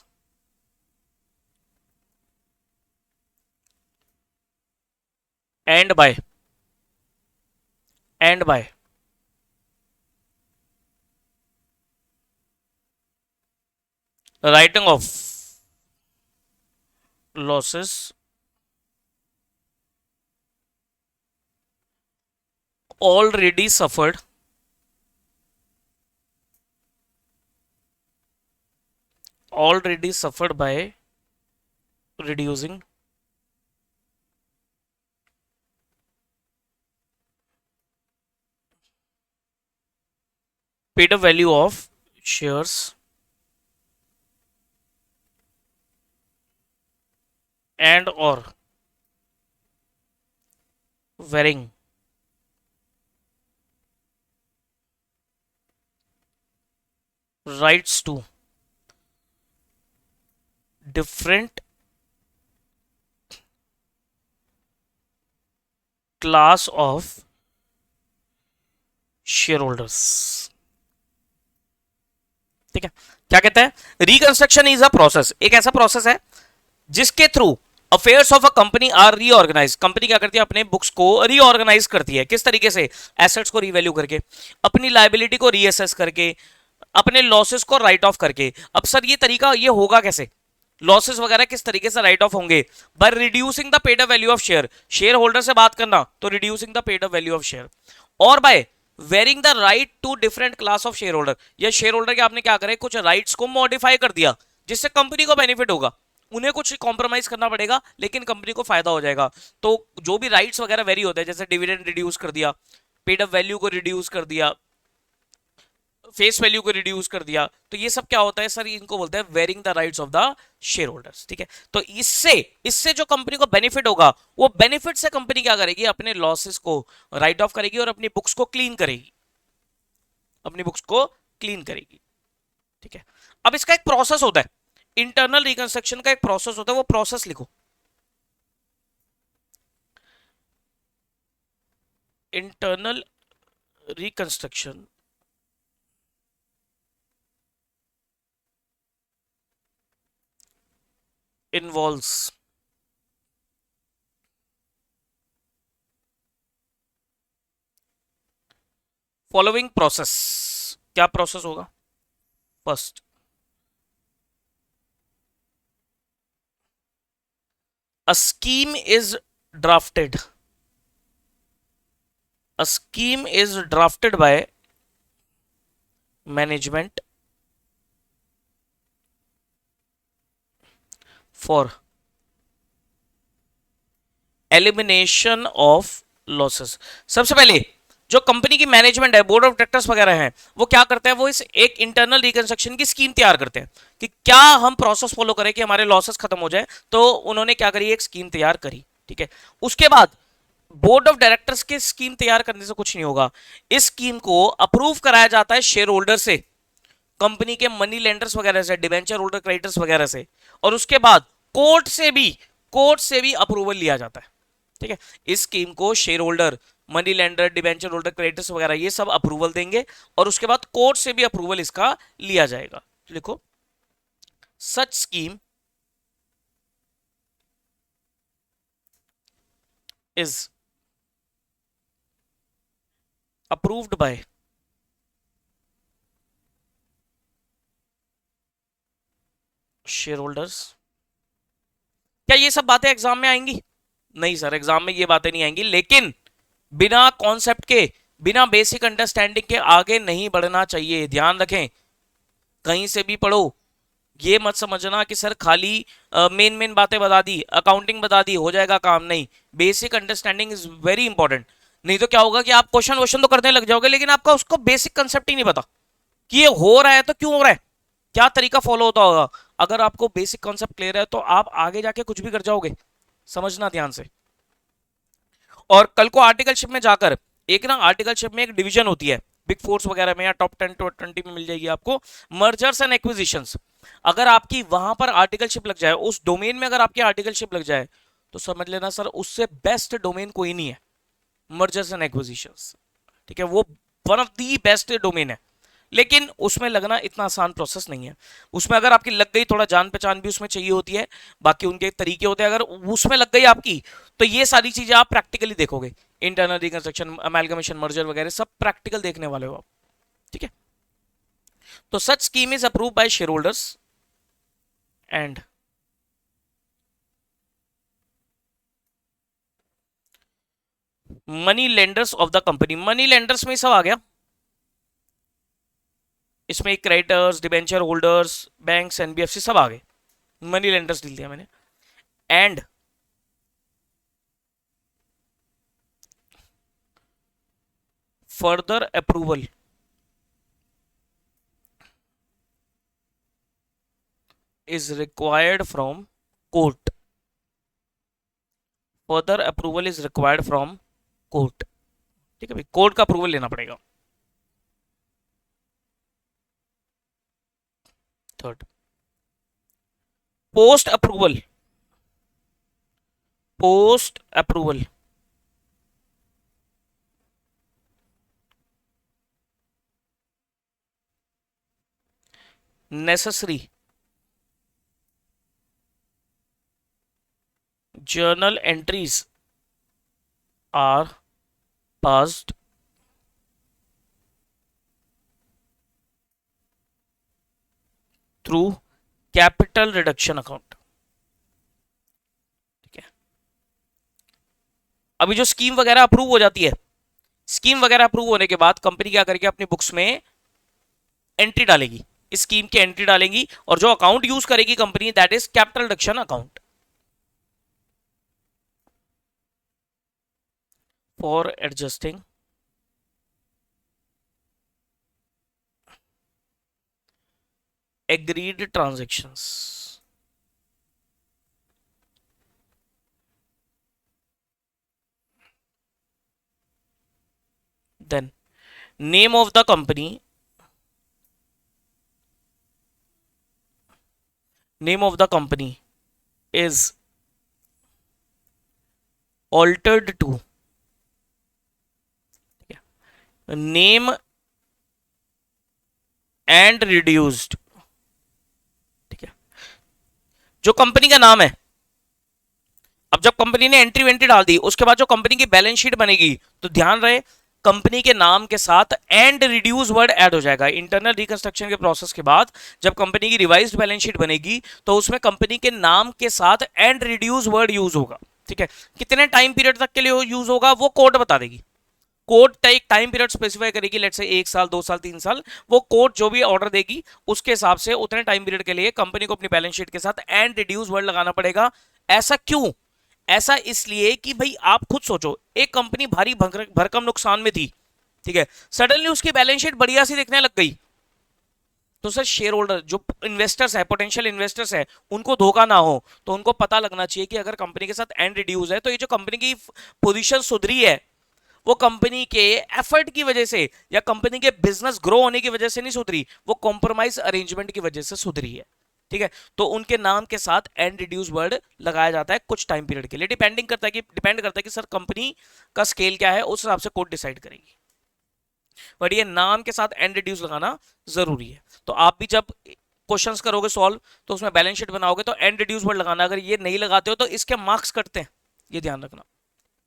and by writing of losses already suffered by reducing paid up value of shares and or varying rights to different class of share holders. ठीक है, क्या कहते हैं, reconstruction is a process, एक ऐसा process है जिसके through affairs of a company are reorganise, company क्या करती है, अपने बुक्स को रीऑर्गेनाइज करती है, किस तरीके से, एसेट्स को रीवैल्यू करके, अपनी लाइबिलिटी को रीअसेस करके, अपने लॉसेस को राइट ऑफ करके। अब सर ये तरीका ये होगा कैसे, लॉसेस वगैरह किस तरीके से राइट ऑफ होंगे, by reducing the paid up value of share, shareholder से बात करना तो reducing the paid up value of share, और by varying the right to different class of shareholder, या शेयर होल्डर के आपने क्या करे, कुछ राइट्स को मॉडिफाई कर दिया जिससे कंपनी को बेनिफिट होगा, उन्हें कुछ कॉम्प्रोमाइज करना पड़ेगा लेकिन कंपनी को फायदा हो जाएगा। तो जो भी राइट्स वगैरह वेरी होते हैं, जैसे डिविडेंड रिड्यूस कर दिया, पेड अप वैल्यू को रिड्यूस कर दिया, फेस वैल्यू को रिड्यूस कर दिया, तो ये सब क्या होता है सर, इनको बोलते हैं varying the rights of the share holders. ठीक है, तो इससे इससे जो कंपनी को बेनिफिट होगा, वो बेनिफिट से कंपनी क्या करेगी, अपने लॉसेस को राइट ऑफ करेगी और अपनी बुक्स को क्लीन करेगी, अपनी बुक्स को क्लीन करेगी। ठीक है, अब इसका एक प्रोसेस होता है, इंटरनल रिकंस्ट्रक्शन का एक प्रोसेस होता है, वो प्रोसेस लिखो, internal reconstruction involves following process. क्या प्रोसेस होगा, first, a scheme is drafted, a scheme is drafted by management for elimination of losses। सबसे पहले जो कंपनी की मैनेजमेंट है, बोर्ड ऑफ डायरेक्टर्स वगैरह हैं, वो क्या करते हैं, वो इस एक इंटरनल रिकंस्ट्रक्शन की स्कीम तैयार करते हैं कि क्या हम प्रोसेस फॉलो करें कि हमारे लॉसेस खत्म हो जाए, तो उन्होंने क्या करी, एक स्कीम तैयार करी। ठीक है, उसके बाद बोर्ड ऑफ डायरेक्टर्स के स्कीम तैयार करने से कुछ नहीं होगा। इस स्कीम को अप्रूव कराया जाता है शेयर होल्डर से, कंपनी के मनी लेंडर्स वगैरह से, डिवेंचर होल्डर, क्रेडिटर्स वगैरह से, और उसके बाद कोर्ट से भी अप्रूवल लिया जाता है। ठीक है, इस स्कीम को share holder, money lender, debenture holder, creditors वगैरह ये सब अप्रूवल देंगे, और उसके बाद कोर्ट से भी अप्रूवल इसका लिया जाएगा। लिखो, such scheme is approved by shareholders. क्या ये सब बातें एग्जाम में आएंगी? नहीं सर, एग्जाम में ये बातें नहीं आएंगी, लेकिन बिना कॉन्सेप्ट के, बिना बेसिक अंडरस्टैंडिंग के आगे नहीं बढ़ना चाहिए। ध्यान रखें, कहीं से भी पढ़ो, ये मत समझना कि सर खाली मेन मेन बातें बता दी, अकाउंटिंग बता दी, हो जाएगा काम। नहीं, basic understanding is very important. नहीं तो क्या होगा कि आप क्वेश्चन वोश्चन तो करने लग जाओगे, लेकिन आपका उसको बेसिक कंसेप्ट ही नहीं पता कि ये हो रहा है तो क्यों हो रहा है, क्या तरीका फॉलो होता होगा। अगर आपको बेसिक कॉन्सेप्ट क्लियर है तो आप आगे जाके कुछ भी कर जाओगे। समझना ध्यान से। और कल को आर्टिकलशिप में जाकर, एक ना आर्टिकलशिप में एक डिवीजन होती है, बिग फोर्स वगैरह में या टॉप 10 टू 20 में मिल जाएगी आपको, मर्जर्स एंड एक्विजिशंस। अगर आपकी वहां पर आर्टिकलशिप लग जाए, उस डोमेन में अगर आपकी आर्टिकलशिप लग जाए, तो समझ लेना सर उससे बेस्ट डोमेन कोई नहीं है, मर्जर्स एंड एक्विजिशंस। ठीक है, वो one of the best domain है, लेकिन उसमें लगना इतना आसान प्रोसेस नहीं है। उसमें अगर आपकी लग गई, थोड़ा जान पहचान भी उसमें चाहिए होती है, बाकी उनके तरीके होते हैं। अगर उसमें लग गई आपकी, तो ये सारी चीजें आप प्रैक्टिकली देखोगे, इंटरनल रिकंस्ट्रक्शन, अमेलगमेशन, मर्जर वगैरह सब प्रैक्टिकल देखने वाले हो आप। ठीक है, तो such scheme is approve by shareholders and money lenders of the company. Money lenders में सब आ गया, इसमें creditors, debenture holders, banks, NBFC सब आ गए, मनी लेंडर्स डील दिया मैंने। And further approval is required from court। Further approval is required from court. ठीक है भाई, कोर्ट का अप्रूवल लेना पड़ेगा। Third, post approval, post approval necessary journal entries are passed through capital reduction account। ठीक है, अभी जो स्कीम वगैरह अप्रूव हो जाती है, स्कीम वगैरह अप्रूव होने के बाद कंपनी क्या करके अपनी बुक्स में एंट्री डालेगी, इस स्कीम की एंट्री डालेंगी, और जो अकाउंट यूज करेगी company, that is capital reduction account for adjusting agreed transactions। Then name of the company, name of the company is altered to name and reduced। ठीक है, जो कंपनी का नाम है, अब जब कंपनी ने एंट्री वेंट्री डाल दी, उसके बाद जो कंपनी की बैलेंस शीट बनेगी, तो ध्यान रहे कंपनी के नाम के साथ एंड रिड्यूस वर्ड ऐड हो जाएगा। इंटरनल रिकंस्ट्रक्शन के प्रोसेस के बाद जब कंपनी की रिवाइज्ड बैलेंस शीट बनेगी, तो उसमें कंपनी के नाम के साथ एंड रिड्यूस वर्ड यूज होगा। ठीक है, कितने टाइम पीरियड तक के लिए यूज होगा वो कोर्ट बता देगी। कोर्ट एक टाइम पीरियड स्पेसिफाई करेगी, लेट्स से 1 साल, 2 साल, 3 साल, वो कोर्ट जो भी ऑर्डर देगी उसके हिसाब से उतने टाइम पीरियड के लिए कंपनी को अपनी बैलेंस शीट के साथ एंड रिड्यूस वर्ड लगाना पड़ेगा। ऐसा क्यों? ऐसा इसलिए कि भाई आप खुद सोचो, एक कंपनी भारी भरकम नुकसान में थी, ठीक है, सडनली उसकी बैलेंस शीट बढ़िया सी दिखने लग गई, तो सर शेयर होल्डर जो इन्वेस्टर्स है, पोटेंशियल इन्वेस्टर्स है, उनको धोखा ना हो, तो उनको पता लगना चाहिए कि अगर कंपनी के साथ एंड रिड्यूस है तो ये जो कंपनी की पोजीशन सुधरी है वो कंपनी के एफर्ट की वजह से या कंपनी के बिजनेस ग्रो होने की वजह से नहीं सुधरी, वो कॉम्प्रोमाइज अरेंजमेंट की वजह से सुधरी है। ठीक है, तो उनके नाम के साथ एंड रिड्यूस वर्ड लगाया जाता है कुछ टाइम पीरियड के लिए। डिपेंड करता है कि सर कंपनी का स्केल क्या है, उस हिसाब से कोड डिसाइड करेगी। बट ये नाम के साथ एंड रिड्यूस लगाना जरूरी है। तो आप भी जब क्वेश्चंस करोगे सॉल्व तो उसमें बैलेंस शीट बनाओगे तो एंड रिड्यूस वर्ड लगाना, अगर ये नहीं लगाते हो तो इसके मार्क्स कटते हैं, ये ध्यान रखना।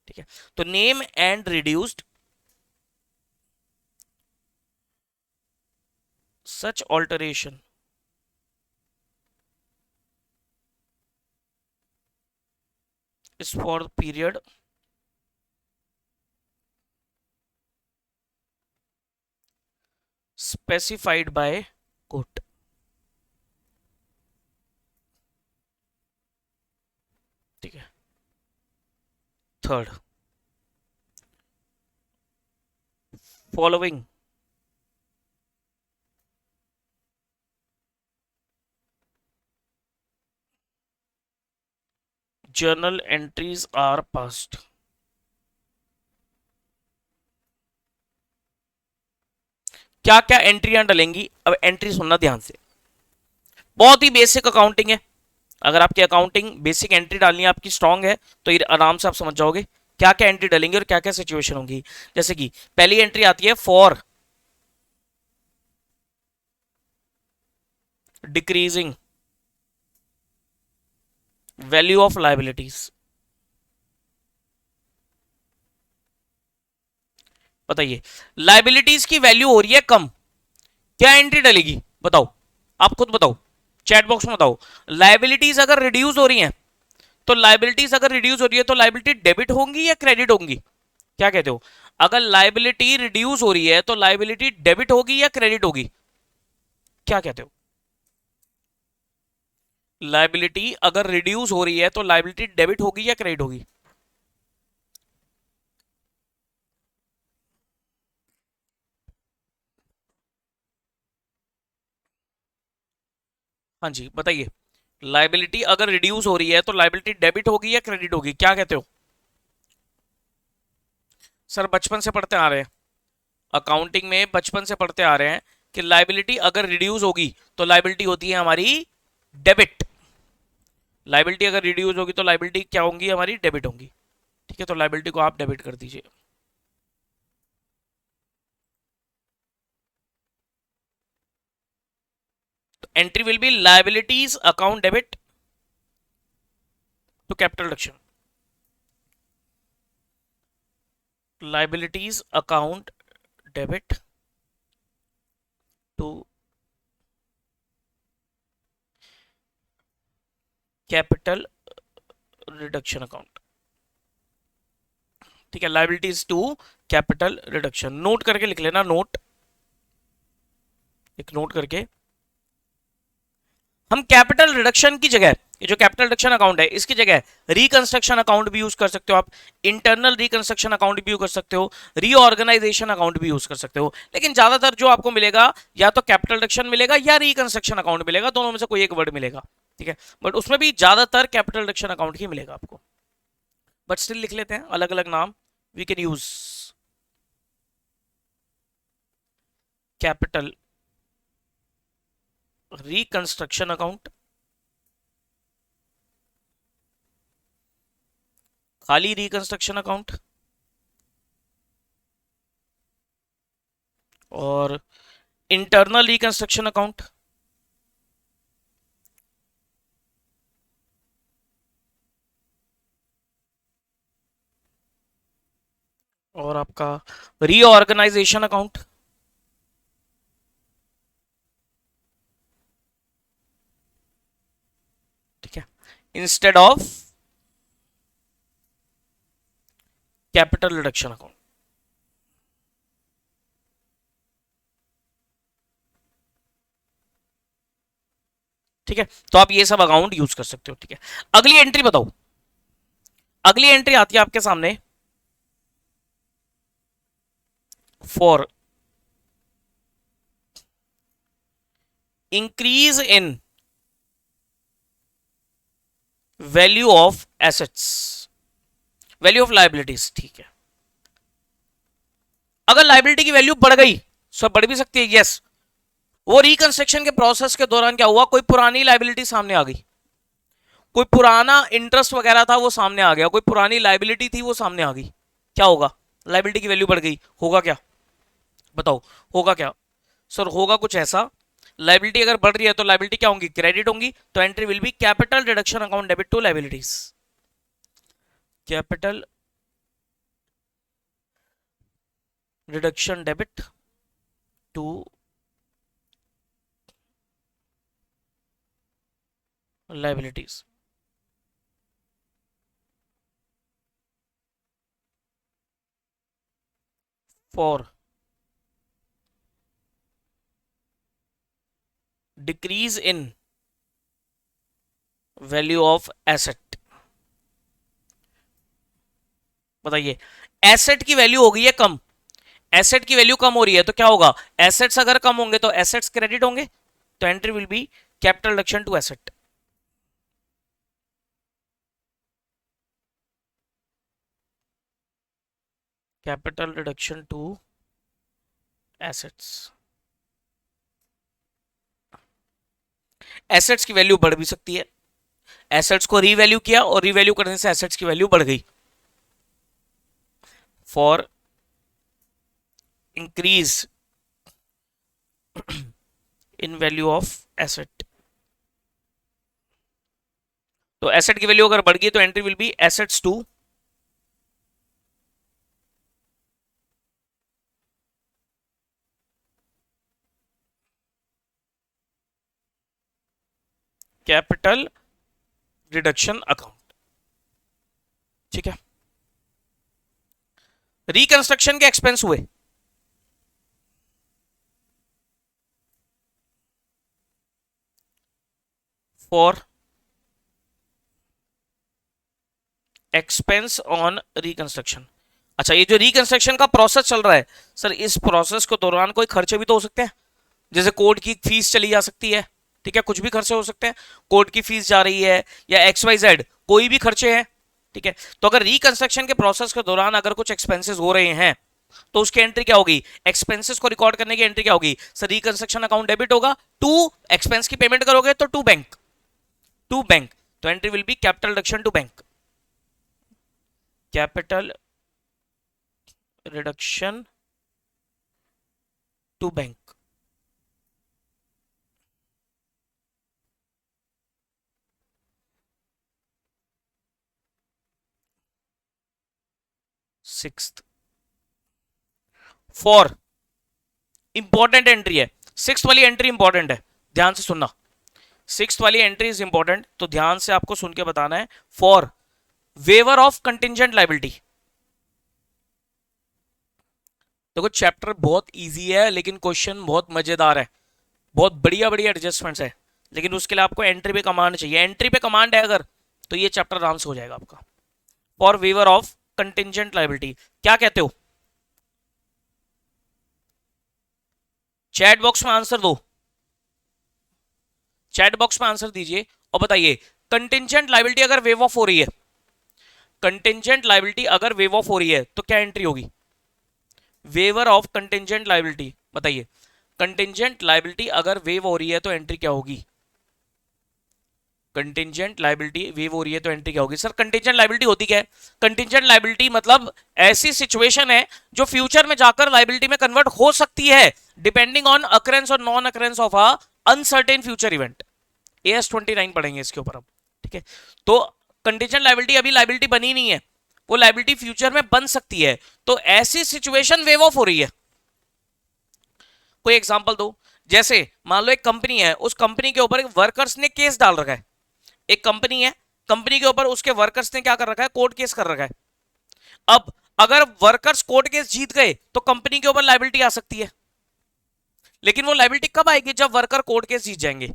ठीक है, तो name and reduced such alteration is for the period specified by court। ठीक है, third, following journal entries are passed. क्या क्या एंट्रियां डलेंगी, अब एंट्री सुनना ध्यान से, बहुत ही बेसिक अकाउंटिंग है। अगर आपकी अकाउंटिंग बेसिक एंट्री डालनी है आपकी स्ट्रांग है तो ये आराम से आप समझ जाओगे क्या क्या एंट्री डलेंगे और क्या क्या सिचुएशन होगी। जैसे कि पहली एंट्री आती है for decreasing value of liabilities. बताइए, लाइबिलिटीज की वैल्यू हो रही है कम, क्या एंट्री डलेगी बताओ, आप खुद बताओ, चैट बॉक्स में बताओ। लाइबिलिटीज अगर रिड्यूस हो रही हैं तो लाइबिलिटीज अगर रिड्यूस हो रही है तो लाइबिलिटी डेबिट होंगी या क्रेडिट होंगी, क्या कहते हो? अगर लाइबिलिटी रिड्यूस हो रही है तो लाइबिलिटी डेबिट होगी या क्रेडिट होगी, क्या कहते हो? लाइबिलिटी अगर रिड्यूस हो रही है तो लाइबिलिटी डेबिट होगी या क्रेडिट होगी? हाँ जी बताइए, लाइबिलिटी अगर रिड्यूस हो रही है तो लाइबिलिटी डेबिट होगी या क्रेडिट होगी, क्या कहते हो? सर बचपन से पढ़ते आ रहे हैं, अकाउंटिंग में बचपन से पढ़ते आ रहे हैं कि लाइबिलिटी अगर रिड्यूस होगी तो लाइबिलिटी होती है हमारी डेबिट। लाइबिलिटी अगर रिड्यूस होगी तो लाइबिलिटी क्या होंगी, हमारी डेबिट होंगी। ठीक है, तो लाइबिलिटी को आप डेबिट कर दीजिए। तो entry will be liabilities account debit to capital reduction, liabilities account debit to capital reduction account. ठीक है, liabilities to capital reduction, note करके लिख लेना, नोट, एक नोट करके। हम कैपिटल रिडक्शन की जगह, ये जो कैपिटल रिडक्शन अकाउंट है इसकी जगह रिकंस्ट्रक्शन अकाउंट भी यूज कर सकते हो आप, इंटरनल रिकंस्ट्रक्शन अकाउंट भी यूज कर सकते हो, रीऑर्गेनाइजेशन अकाउंट भी यूज कर सकते हो। लेकिन ज्यादातर जो आपको मिलेगा या तो कैपिटल रिडक्शन मिलेगा या रिकंस्ट्रक्शन अकाउंट मिलेगा, दोनों में से कोई एक वर्ड मिलेगा। ठीक है, बट उसमें भी ज्यादातर कैपिटल रिडक्शन अकाउंट ही मिलेगा आपको, बट स्टिल लिख लेते हैं अलग अलग नाम। We can use capital reconstruction account, खाली रिकंस्ट्रक्शन अकाउंट, और इंटरनल रिकंस्ट्रक्शन अकाउंट, और आपका रीऑर्गेनाइजेशन अकाउंट। ठीक है, instead of capital reduction account. ठीक है, तो आप ये सब अकाउंट यूज कर सकते हो। ठीक है, अगली एंट्री बताओ, अगली एंट्री आती है आपके सामने for increase in value of assets, value of liabilities, ठीक है। अगर लाइबिलिटी की वैल्यू बढ़ गई, सब बढ़ भी सकती है, यस। वो रिकंस्ट्रक्शन के प्रोसेस के दौरान क्या हुआ, कोई पुरानी लाइबिलिटी सामने आ गई, कोई पुराना इंटरेस्ट वगैरह था वो सामने आ गया, कोई पुरानी लाइबिलिटी थी वो सामने आ गई, क्या होगा, लाइबिलिटी की वैल्यू बढ़ गई, होगा क्या, बताओ होगा क्या। सर होगा कुछ ऐसा, लाइबिलिटी अगर बढ़ रही है तो लाइबिलिटी क्या होंगी, क्रेडिट होंगी, तो entry will be capital reduction account debit to liabilities, capital reduction debit to liabilities. For decrease in value of asset, बताइए एसेट की वैल्यू हो गई है कम, एसेट की वैल्यू कम हो रही है तो क्या होगा, एसेट्स अगर कम होंगे तो एसेट्स क्रेडिट होंगे, तो entry will be capital reduction to asset, capital reduction to assets. Assets की वैल्यू बढ़ भी सकती है, एसेट्स को रीवैल्यू किया और रीवैल्यू करने से एसेट्स की वैल्यू बढ़ गई, for increase in value of asset, तो एसेट की वैल्यू अगर बढ़ गई तो entry will be assets to capital reduction account, ठीक है। रिकंस्ट्रक्शन के एक्सपेंस हुए, फॉर एक्सपेंस ऑन रिकंस्ट्रक्शन। अच्छा ये जो रिकंस्ट्रक्शन का प्रोसेस चल रहा है, सर इस प्रोसेस के दौरान कोई खर्चे भी तो हो सकते हैं, जैसे कोर्ट की फीस चली जा सकती है, ठीक है, कुछ भी खर्चे हो सकते हैं, कोर्ट की फीस जा रही है या XYZ कोई भी खर्चे हैं, ठीक है। तो अगर रिकंस्ट्रक्शन के प्रोसेस के दौरान अगर कुछ एक्सपेंसेस हो रहे हैं तो उसकी एंट्री क्या होगी, एक्सपेंसेस को रिकॉर्ड करने की एंट्री क्या होगी, सर रिकंस्ट्रक्शन अकाउंट डेबिट होगा टू एक्सपेंस की पेमेंट करोगे तो टू बैंक, टू बैंक, तो entry will be capital reduction to bank, capital reduction to bank. Sixth for important entry है, सिक्स्थ वाली एंट्री इंपॉर्टेंट है, ध्यान से सुनना, सिक्स्थ वाली एंट्री इज इंपॉर्टेंट, तो ध्यान से आपको सुन के बताना है, for waiver of contingent liability. देखो चैप्टर बहुत इजी है लेकिन क्वेश्चन बहुत मजेदार है, बहुत बढ़िया बढ़िया एडजस्टमेंट्स है, लेकिन उसके लिए आपको एंट्री पे कमांड चाहिए, एंट्री पे कमांड है अगर तो ये चैप्टर आराम से हो जाएगा आपका। For waiver of contingent liability क्या कहते हो, चैट बॉक्स में आंसर दो, चैट बॉक्स में आंसर दीजिए और बताइए कंटिजेंट लाइबिलिटी अगर वेव ऑफ हो रही है, कंटिजेंट लाइबिलिटी अगर वेव ऑफ हो रही है तो क्या एंट्री होगी, वेवर ऑफ कंटिजेंट लाइबिलिटी, बताइए कंटिजेंट लाइबिलिटी अगर वेव हो रही है तो एंट्री क्या होगी, कंटिजेंट लाइबिलिटी वेव हो रही है तो एंट्री क्या होगी। सर कंटिजेंट लाइबिलिटी होती क्या है, कंटिजेंट लाइबिलिटी मतलब ऐसी सिचुएशन है जो फ्यूचर में जाकर लाइबिलिटी में कन्वर्ट हो सकती है डिपेंडिंग ऑन अकरेंस और non occurrence of a uncertain future event, AS29 पढ़ेंगे इसके ऊपर हम, ठीक है। तो कंटिजेंट लाइबिलिटी अभी लाइबिलिटी बनी नहीं है, वो लाइबिलिटी फ्यूचर में बन सकती है, तो ऐसी सिचुएशन वेव ऑफ हो रही है। कोई एग्जांपल दो, जैसे मान लो एक कंपनी है, उस कंपनी के ऊपर वर्कर्स ने केस डाल रखा है, एक कंपनी है, कंपनी के ऊपर उसके वर्कर्स ने क्या कर रखा है, कोर्ट केस कर रखा है। अब अगर वर्कर्स कोर्ट केस जीत गए तो कंपनी के ऊपर लाइबिलिटी आ सकती है, लेकिन वो लाइबिलिटी कब आएगी, जब वर्कर कोर्ट केस जीत जाएंगे।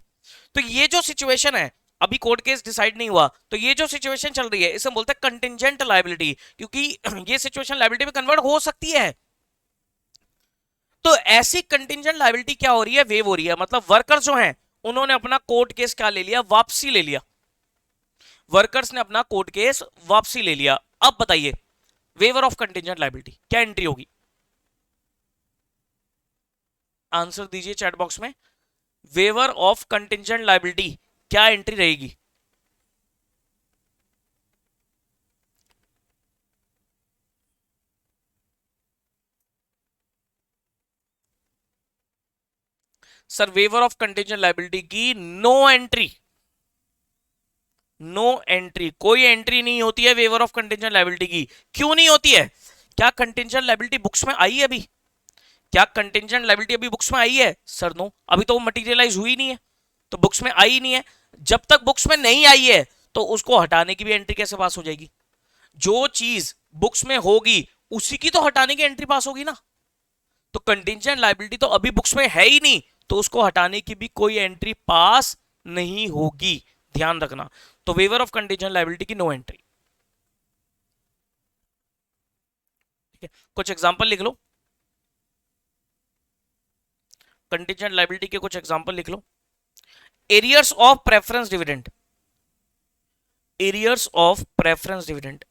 तो ये जो सिचुएशन है, अभी कोर्ट केस डिसाइड नहीं हुआ, तो ये जो सिचुएशन चल रही है इसे बोलते हैं कंटिजेंट लाइबिलिटी, क्योंकि ये सिचुएशन लाइबिलिटी में कन्वर्ट हो सकती है। तो ऐसी कंटिजेंट लाइबिलिटी क्या हो रही है, वेव हो रही है, मतलब वर्कर जो हैं उन्होंने अपना कोर्ट केस क्या ले लिया, वापसी ले लिया। वर्कर्स ने अपना कोर्ट केस वापसी ले लिया। अब बताइए वेवर ऑफ कंटिजेंट लायबिलिटी क्या एंट्री होगी? आंसर दीजिए चैट बॉक्स में। वेवर ऑफ कंटिजेंट लायबिलिटी क्या एंट्री रहेगी? Sir waiver of contingent liability की नो एंट्री, नो एंट्री, कोई एंट्री नहीं होती है वेवर ऑफ कंटिजेंट लायबिलिटी की। क्यों नहीं होती है? क्या कंटिजेंट लायबिलिटी बुक्स में आई है अभी? क्या कंटिजेंट लायबिलिटी अभी बुक्स में आई है? सर नो, अभी तो वो मटीरियलाइज हुई नहीं है, तो बुक्स में आई नहीं है। जब तक बुक्स में नहीं आई है तो उसको हटाने की भी एंट्री कैसे पास हो जाएगी? जो चीज बुक्स में होगी उसी की तो हटाने की एंट्री पास होगी ना। तो कंटिजेंट लायबिलिटी तो अभी बुक्स में है ही नहीं, तो उसको हटाने की भी कोई एंट्री पास नहीं होगी, ध्यान रखना। तो वेवर ऑफ कंटिजेंट लायबिलिटी की नो एंट्री। ठीक है, कुछ एग्जांपल लिख लो, कंटिजेंट लायबिलिटी के कुछ एग्जांपल लिख लो। Arrears of preference dividend, arrears of preference dividend.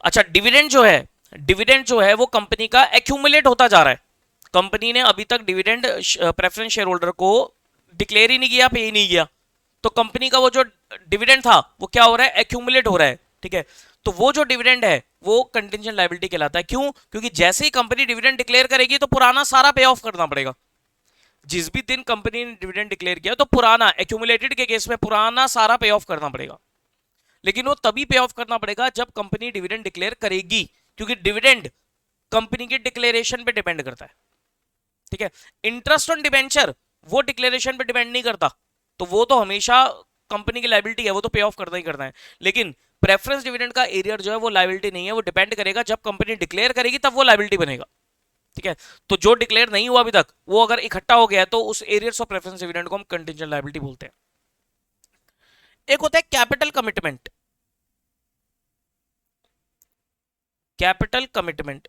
अच्छा, डिविडेंड जो है वो कंपनी का एक्यूमुलेट होता जा रहा है। कंपनी ने अभी तक डिविडेंड प्रेफरेंस शेयर होल्डर को डिक्लेयर ही नहीं किया, पे ही नहीं किया। तो कंपनी का वो जो डिविडेंड था वो क्या हो रहा है, एक्यूमुलेट हो रहा है। ठीक है, तो वो जो डिविडेंड है वो कंटिजेंट लायबिलिटी कहलाता है। क्यों? क्योंकि जैसे ही कंपनी डिविडेंड डिक्लेयर करेगी तो पुराना सारा पे ऑफ करना पड़ेगा। जिस भी दिन कंपनी ने डिविडेंड डिक्लेयर किया तो पुराना, एक्यूमुलेटेड के केस में पुराना सारा पे ऑफ करना पड़ेगा। लेकिन वो तभी पे ऑफ करना पड़ेगा जब कंपनी डिविडेंड डिक्लेयर करेगी, क्योंकि डिविडेंड कंपनी के डिक्लेरेशन पे डिपेंड करता है। ठीक है, इंटरेस्ट ऑन डिबेंचर वो डिक्लेरेशन पे डिपेंड नहीं करता, तो वो तो हमेशा कंपनी की लायबिलिटी है, वो तो पे ऑफ करना ही करना है। लेकिन प्रेफरेंस डिविडेंड का एरियर जो है वो लायबिलिटी नहीं है, वो डिपेंड करेगा जब कंपनी डिक्लेयर करेगी तब वो लायबिलिटी बनेगा। ठीक है, तो जो डिक्लेयर नहीं हुआ अभी तक वो अगर इकट्ठा हो गया तो उस एरियर्स ऑफ प्रेफरेंस डिविडेंड को हम कंटिजेंट लायबिलिटी बोलते हैं। एक होता है कैपिटल कमिटमेंट, कैपिटल कमिटमेंट।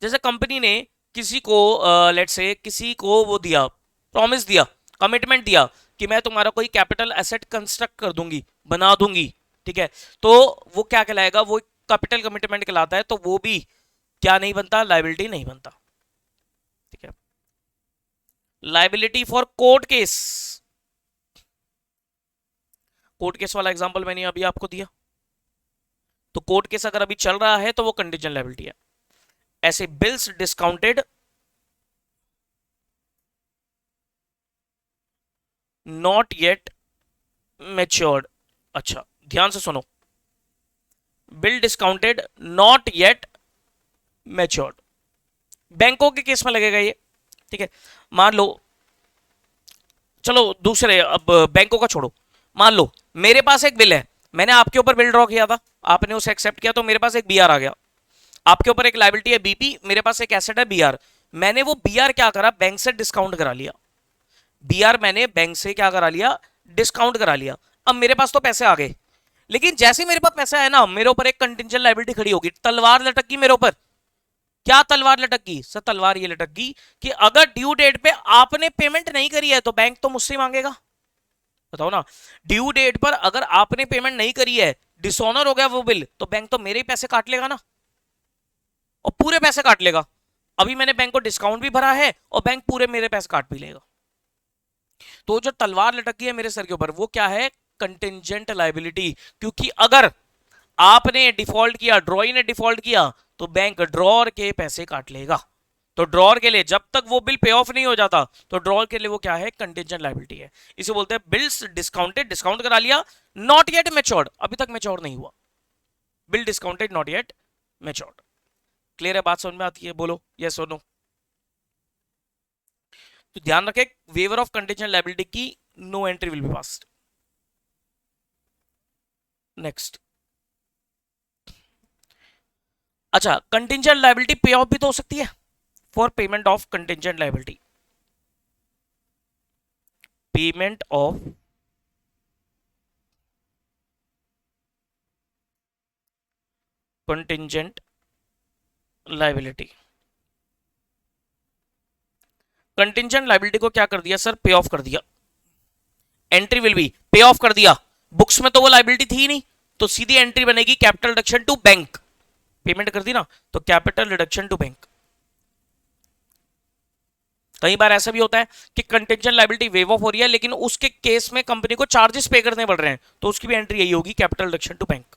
जैसे कंपनी ने किसी को लेट से किसी को वो दिया, प्रॉमिस दिया, कमिटमेंट दिया कि मैं तुम्हारा कोई कैपिटल एसेट कंस्ट्रक्ट कर दूंगी, बना दूंगी। ठीक है, तो वो क्या कहलाएगा, वो कैपिटल कमिटमेंट कहलाता है। तो वो भी क्या नहीं बनता, लायबिलिटी नहीं बनता। ठीक है, liability for court case, court case वाला एग्जांपल मैंने अभी आपको दिया। तो कोर्ट केस अगर अभी चल रहा है तो वो कंटीजेंट लायबिलिटी है। ऐसे bills discounted not yet matured. अच्छा, ध्यान से सुनो, bill discounted not yet matured, बैंकों के केस में लगेगा ये। ठीक है, मान लो, चलो दूसरे, अब बैंकों का छोड़ो, मान लो मेरे पास एक बिल है, मैंने आपके ऊपर बिल ड्रॉ किया था, आपने उसे एक्सेप्ट किया, तो मेरे पास एक बीआर आ गया। आपके ऊपर एक लायबिलिटी है बीपी, मेरे पास एक एसेट है बीआर। मैंने वो बीआर क्या करा, बैंक से डिस्काउंट करा लिया। बीआर मैंने बैंक से क्या करा लिया, डिस्काउंट करा लिया। अब मेरे पास तो पैसे आ गए, लेकिन जैसे मेरे पास पैसा है ना, मेरे ऊपर एक कंटिजेंट लायबिलिटी खड़ी होगी, तलवार लटक गई मेरे ऊपर। क्या तलवार लटक गई सर? तलवार ये लटक गई कि अगर ड्यू डेट पे आपने पेमेंट नहीं करी है तो बैंक तो मुझसे मांगेगा। बताओ ना, ड्यू डेट पर अगर आपने पेमेंट नहीं करी है, डिसऑनर हो गया वो बिल, तो बैंक तो मेरे ही पैसे काट लेगा ना, और पूरे पैसे काट लेगा। अभी मैंने बैंक को डिस्काउंट भी भरा है और बैंक पूरे मेरे पैसे काट भी लेगा। तो जो तलवार लटक गई है मेरे सर के ऊपर वो क्या है, कंटिजेंट लायबिलिटी। क्योंकि अगर आपने डिफॉल्ट किया, ड्रॉई ने डिफॉल्ट किया, तो बैंक ड्रॉर के पैसे काट लेगा। तो ड्रॉर के लिए जब तक वो बिल पे ऑफ नहीं हो जाता, तो ड्रॉर के लिए वो क्या है, कंटिजेंट लायबिलिटी है। इसे बोलते हैं बिल्स डिस्काउंटेड, डिस्काउंट करा लिया, नॉट येट मैच्योर्ड, अभी तक मैच्योर नहीं हुआ, bill discounted not yet matured. Clear है, बात समझ में आती है? बोलो यस और नो। तो ध्यान रखें, वेवर ऑफ कंटिजेंट लायबिलिटी की no entry will be passed. Next, अच्छा, कंटिजेंट लायबिलिटी पे ऑफ भी तो हो सकती है, for payment of contingent liability, payment of contingent liability. Contingent liability को क्या कर दिया सर, पे ऑफ कर दिया। Entry will be pay off कर दिया, बुक्स में तो वो लाइबिलिटी थी ही नहीं, तो सीधी एंट्री बनेगी capital reduction to bank, payment कर दी ना, तो कैपिटल रिडक्शन टू बैंक। कई बार ऐसा भी होता है कि कंटिंजेंट लाइबिलिटी वेव ऑफ हो रही है, लेकिन उसके केस में कंपनी को चार्जेस पे करने पड़ रहे हैं, तो उसकी भी एंट्री यही होगी, capital reduction to bank.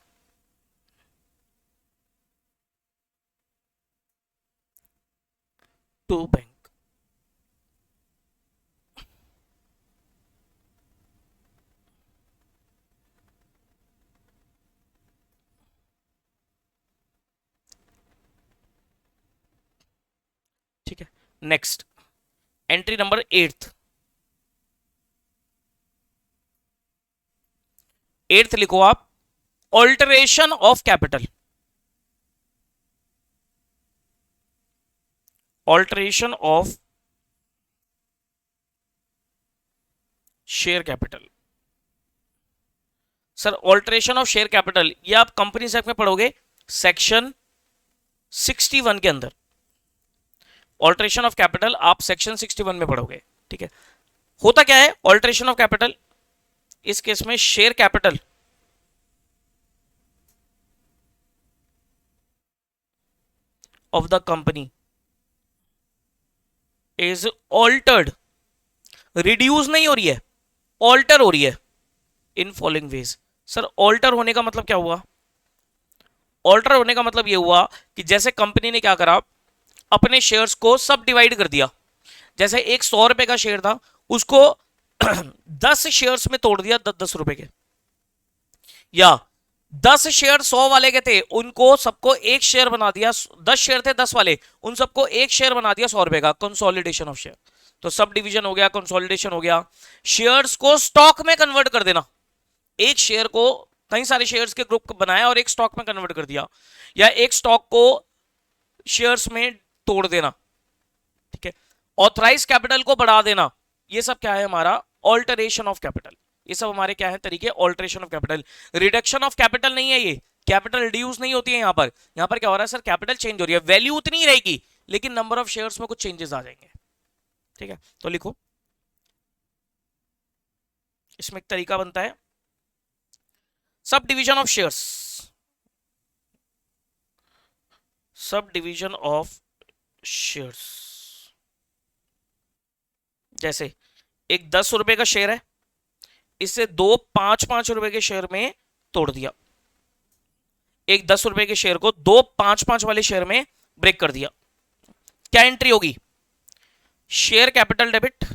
To bank. ठीक है, next entry number 8th। 8th लिखो आप, alteration of capital. Alteration of share capital. Sir alteration of share capital ये आप कंपनीज एक्ट में पढ़ोगे सेक्शन 61 के अंदर। ऑल्टरेशन ऑफ कैपिटल आप सेक्शन 61 में पढ़ोगे। ठीक है, होता क्या है ऑल्टरेशन ऑफ कैपिटल, इस केस में share capital of the company is altered, reduce नहीं हो रही है, ऑल्टर हो रही है in following ways. Sir alter होने का मतलब क्या हुआ, ऑल्टर होने का मतलब ये हुआ कि जैसे कंपनी ने क्या करा, अपने शेयर्स को सब डिवाइड कर दिया। जैसे एक 100 रुपए का शेयर था, उसको 10 शेयर्स में तोड़ दिया 10-10 रुपए के, या 10 शेयर 100 वाले के थे, उनको सबको एक शेयर बना दिया, 10 शेयर थे 10 वाले, उन सबको एक शेयर बना दिया 100 रुपए का, कंसोलिडेशन ऑफ शेयर। तो सब डिवीजन हो गया, कंसोलिडेशन हो गया। शेयर्स को स्टॉक में कन्वर्ट कर देना, एक शेयर को कई सारे शेयर्स के ग्रुप को बनाया और एक स्टॉक में कन्वर्ट कर दिया, या एक स्टॉक को शेयर्स में तोड़ देना। ठीक है, ऑथराइज कैपिटल को बढ़ा देना, ये सब क्या है हमारा ऑल्टरेशन ऑफ कैपिटल। ये सब हमारे क्या है तरीके, alteration of capital. Reduction of capital नहीं है ये, कैपिटल रिड्यूस नहीं होती है यहां पर। यहां पर क्या हो रहा है सर, कैपिटल चेंज हो रही है, वैल्यू उतनी ही रहेगी लेकिन नंबर ऑफ शेयर्स में कुछ चेंजेस आ जाएंगे। ठीक है, तो लिखो, इसमें एक तरीका बनता है sub division of shares, sub division of shares. जैसे एक 10 रुपए का शेयर है, इसे दो 5-5 रुपए के शेयर में तोड़ दिया, एक 10 रुपए के शेयर को दो 5-5 वाले शेयर में ब्रेक कर दिया, क्या एंट्री होगी, शेयर कैपिटल डेबिट।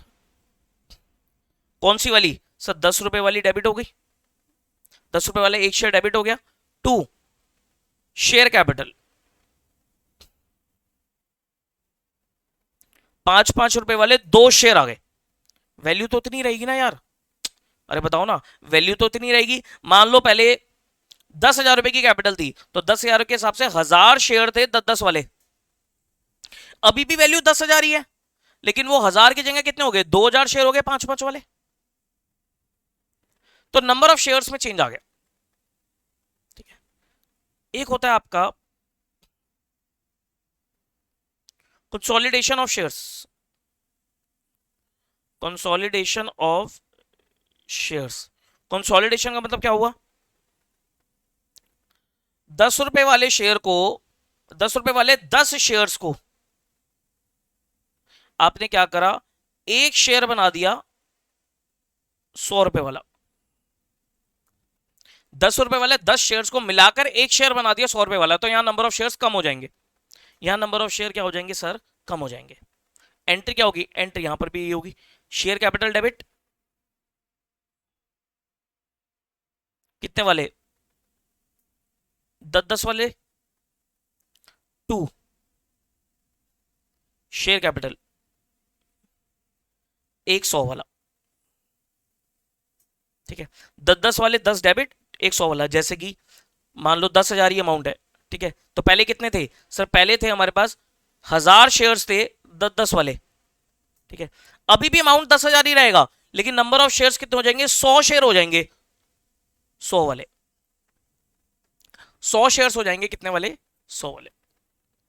कौन सी वाली सर, 10 रुपए वाली डेबिट हो गई, 10 रुपए वाले एक शेयर डेबिट हो गया। 2 शेयर कैपिटल, 5-5 रुपए वाले 2 शेयर आ गए, वैल्यू तो उतनी रहेगी ना यार, अरे बताओ ना, वैल्यू तो इतनी रहेगी। मान लो पहले 10,000 रुपए की कैपिटल थी, तो 10,000 के हिसाब से 1000 शेयर थे 10-10 वाले, अभी भी वैल्यू 10,000 ही है, लेकिन वो 1000 की जगह कितने हो गए, 2000 शेयर हो गए 5-5 वाले, तो नंबर ऑफ शेयर्स में चेंज आ गया। ठीक है, एक होता है आपका consolidation of shares, consolidation of shares. Consolidation का मतलब क्या हुआ, 10 रुपए वाले शेयर को, 10 रुपए वाले 10 शेयर्स को आपने क्या करा, एक शेयर बना दिया 100 रुपए वाला, 10 रुपए वाले 10 शेयर्स को मिलाकर एक शेयर बना दिया 100 रुपए वाला, तो यहां नंबर ऑफ शेयर्स कम हो जाएंगे, यहां नंबर ऑफ शेयर क्या हो जाएंगे सर, कम हो जाएंगे। एंट्री क्या होगी, एंट्री यहां पर भी ये होगी, शेयर कैपिटल डेबिट, कितने वाले, 10-10 वाले, 2 शेयर कैपिटल, एक 100 वाला। ठीक है, 10-10 वाले 10 डेबिट, एक 100 वाला। जैसे कि मान लो 10,000 ही अमाउंट है, ठीक है, तो पहले कितने थे सर, पहले थे हमारे पास 1000 शेयर्स थे 10-10 वाले। ठीक है, अभी भी अमाउंट 10,000 ही रहेगा, लेकिन नंबर ऑफ शेयर्स कितने हो जाएंगे, 100 शेयर हो जाएंगे, 100 वाले, 100 शेयर्स हो जाएंगे कितने वाले, 100 वाले।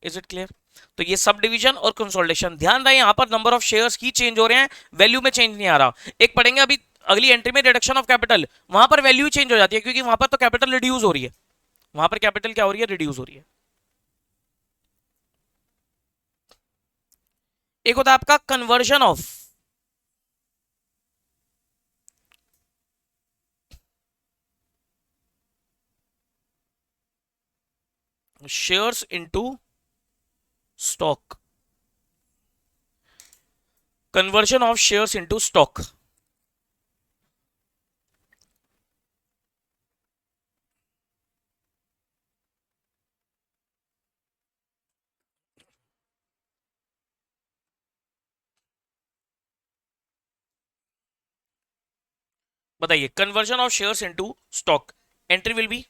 Is it clear. तो ये सब डिवीजन और कंसोलिडेशन, ध्यान रहे यहां पर number of shares he change हो रहे हैं, वैल्यू में चेंज नहीं आ रहा। एक पढ़ेंगे अभी अगली एंट्री में रिडक्शन ऑफ कैपिटल, वहां पर वैल्यू चेंज हो जाती है क्योंकि वहां पर तो कैपिटल रिड्यूस हो रही है, वहां पर कैपिटल क्या हो रही है, रिड्यूस हो रही है। एक होता है आपका conversion of shares into stock, conversion of shares into stock. बताइए, conversion of shares into stock, entry will be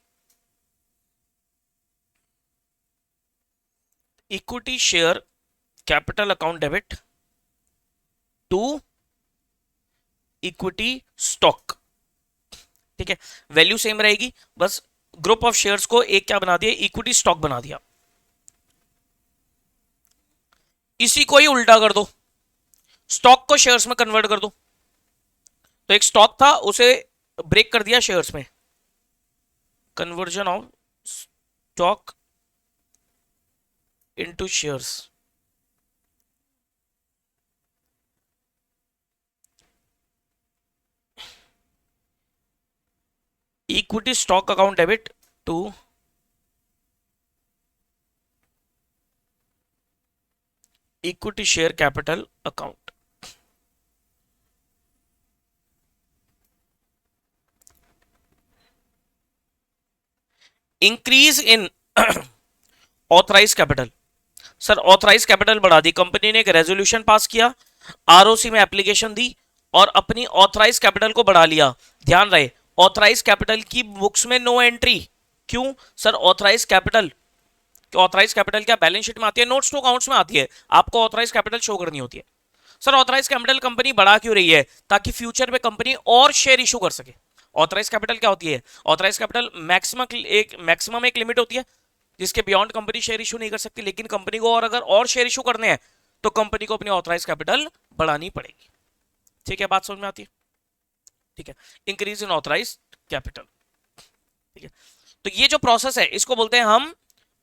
equity share capital account debit to equity stock. ठीक है, वैल्यू सेम रहेगी, बस ग्रुप ऑफ शेयर्स को एक क्या बना दिया, इक्विटी स्टॉक बना दिया। इसी को ही उल्टा कर दो, स्टॉक को शेयर्स में कन्वर्ट कर दो। तो एक स्टॉक था उसे ब्रेक कर दिया शेयर्स में, conversion of stock into shares. Equity stock account debit to equity share capital account. Increase in authorise capital, sir authorise capital बढ़ा दी, कंपनी ने एक रेजोल्यूशन पास किया, आरओसी में एप्लीकेशन दी और अपनी ऑथराइज कैपिटल को बढ़ा लिया। ध्यान रहे ऑथराइज कैपिटल की बुक्स में नो एंट्री, क्यों sir, authorise capital, authorise capital क्या बैलेंस शीट में आती है, नोट्स टू अकाउंट्स में आती है, आपको ऑथराइज कैपिटल शो करनी होती है। सर ऑथराइज कैपिटल कंपनी बढ़ा क्यों रही है, ताकि फ्यूचर में कंपनी और शेयर इशू कर सके। ऑथराइज कैपिटल क्या होती है, ऑथराइज कैपिटल मैक्सिमम एक लिमिट होती है जिसके बियॉन्ड कंपनी शेयर इशू नहीं कर सकती, लेकिन कंपनी को और अगर और शेयर इशू करने हैं तो कंपनी को अपनी ऑथराइज कैपिटल बढ़ानी पड़ेगी। ठीक है, बात समझ में आती है, ठीक है, इंक्रीज इन ऑथराइज कैपिटल। ठीक है, तो ये जो प्रोसेस है इसको बोलते हैं हम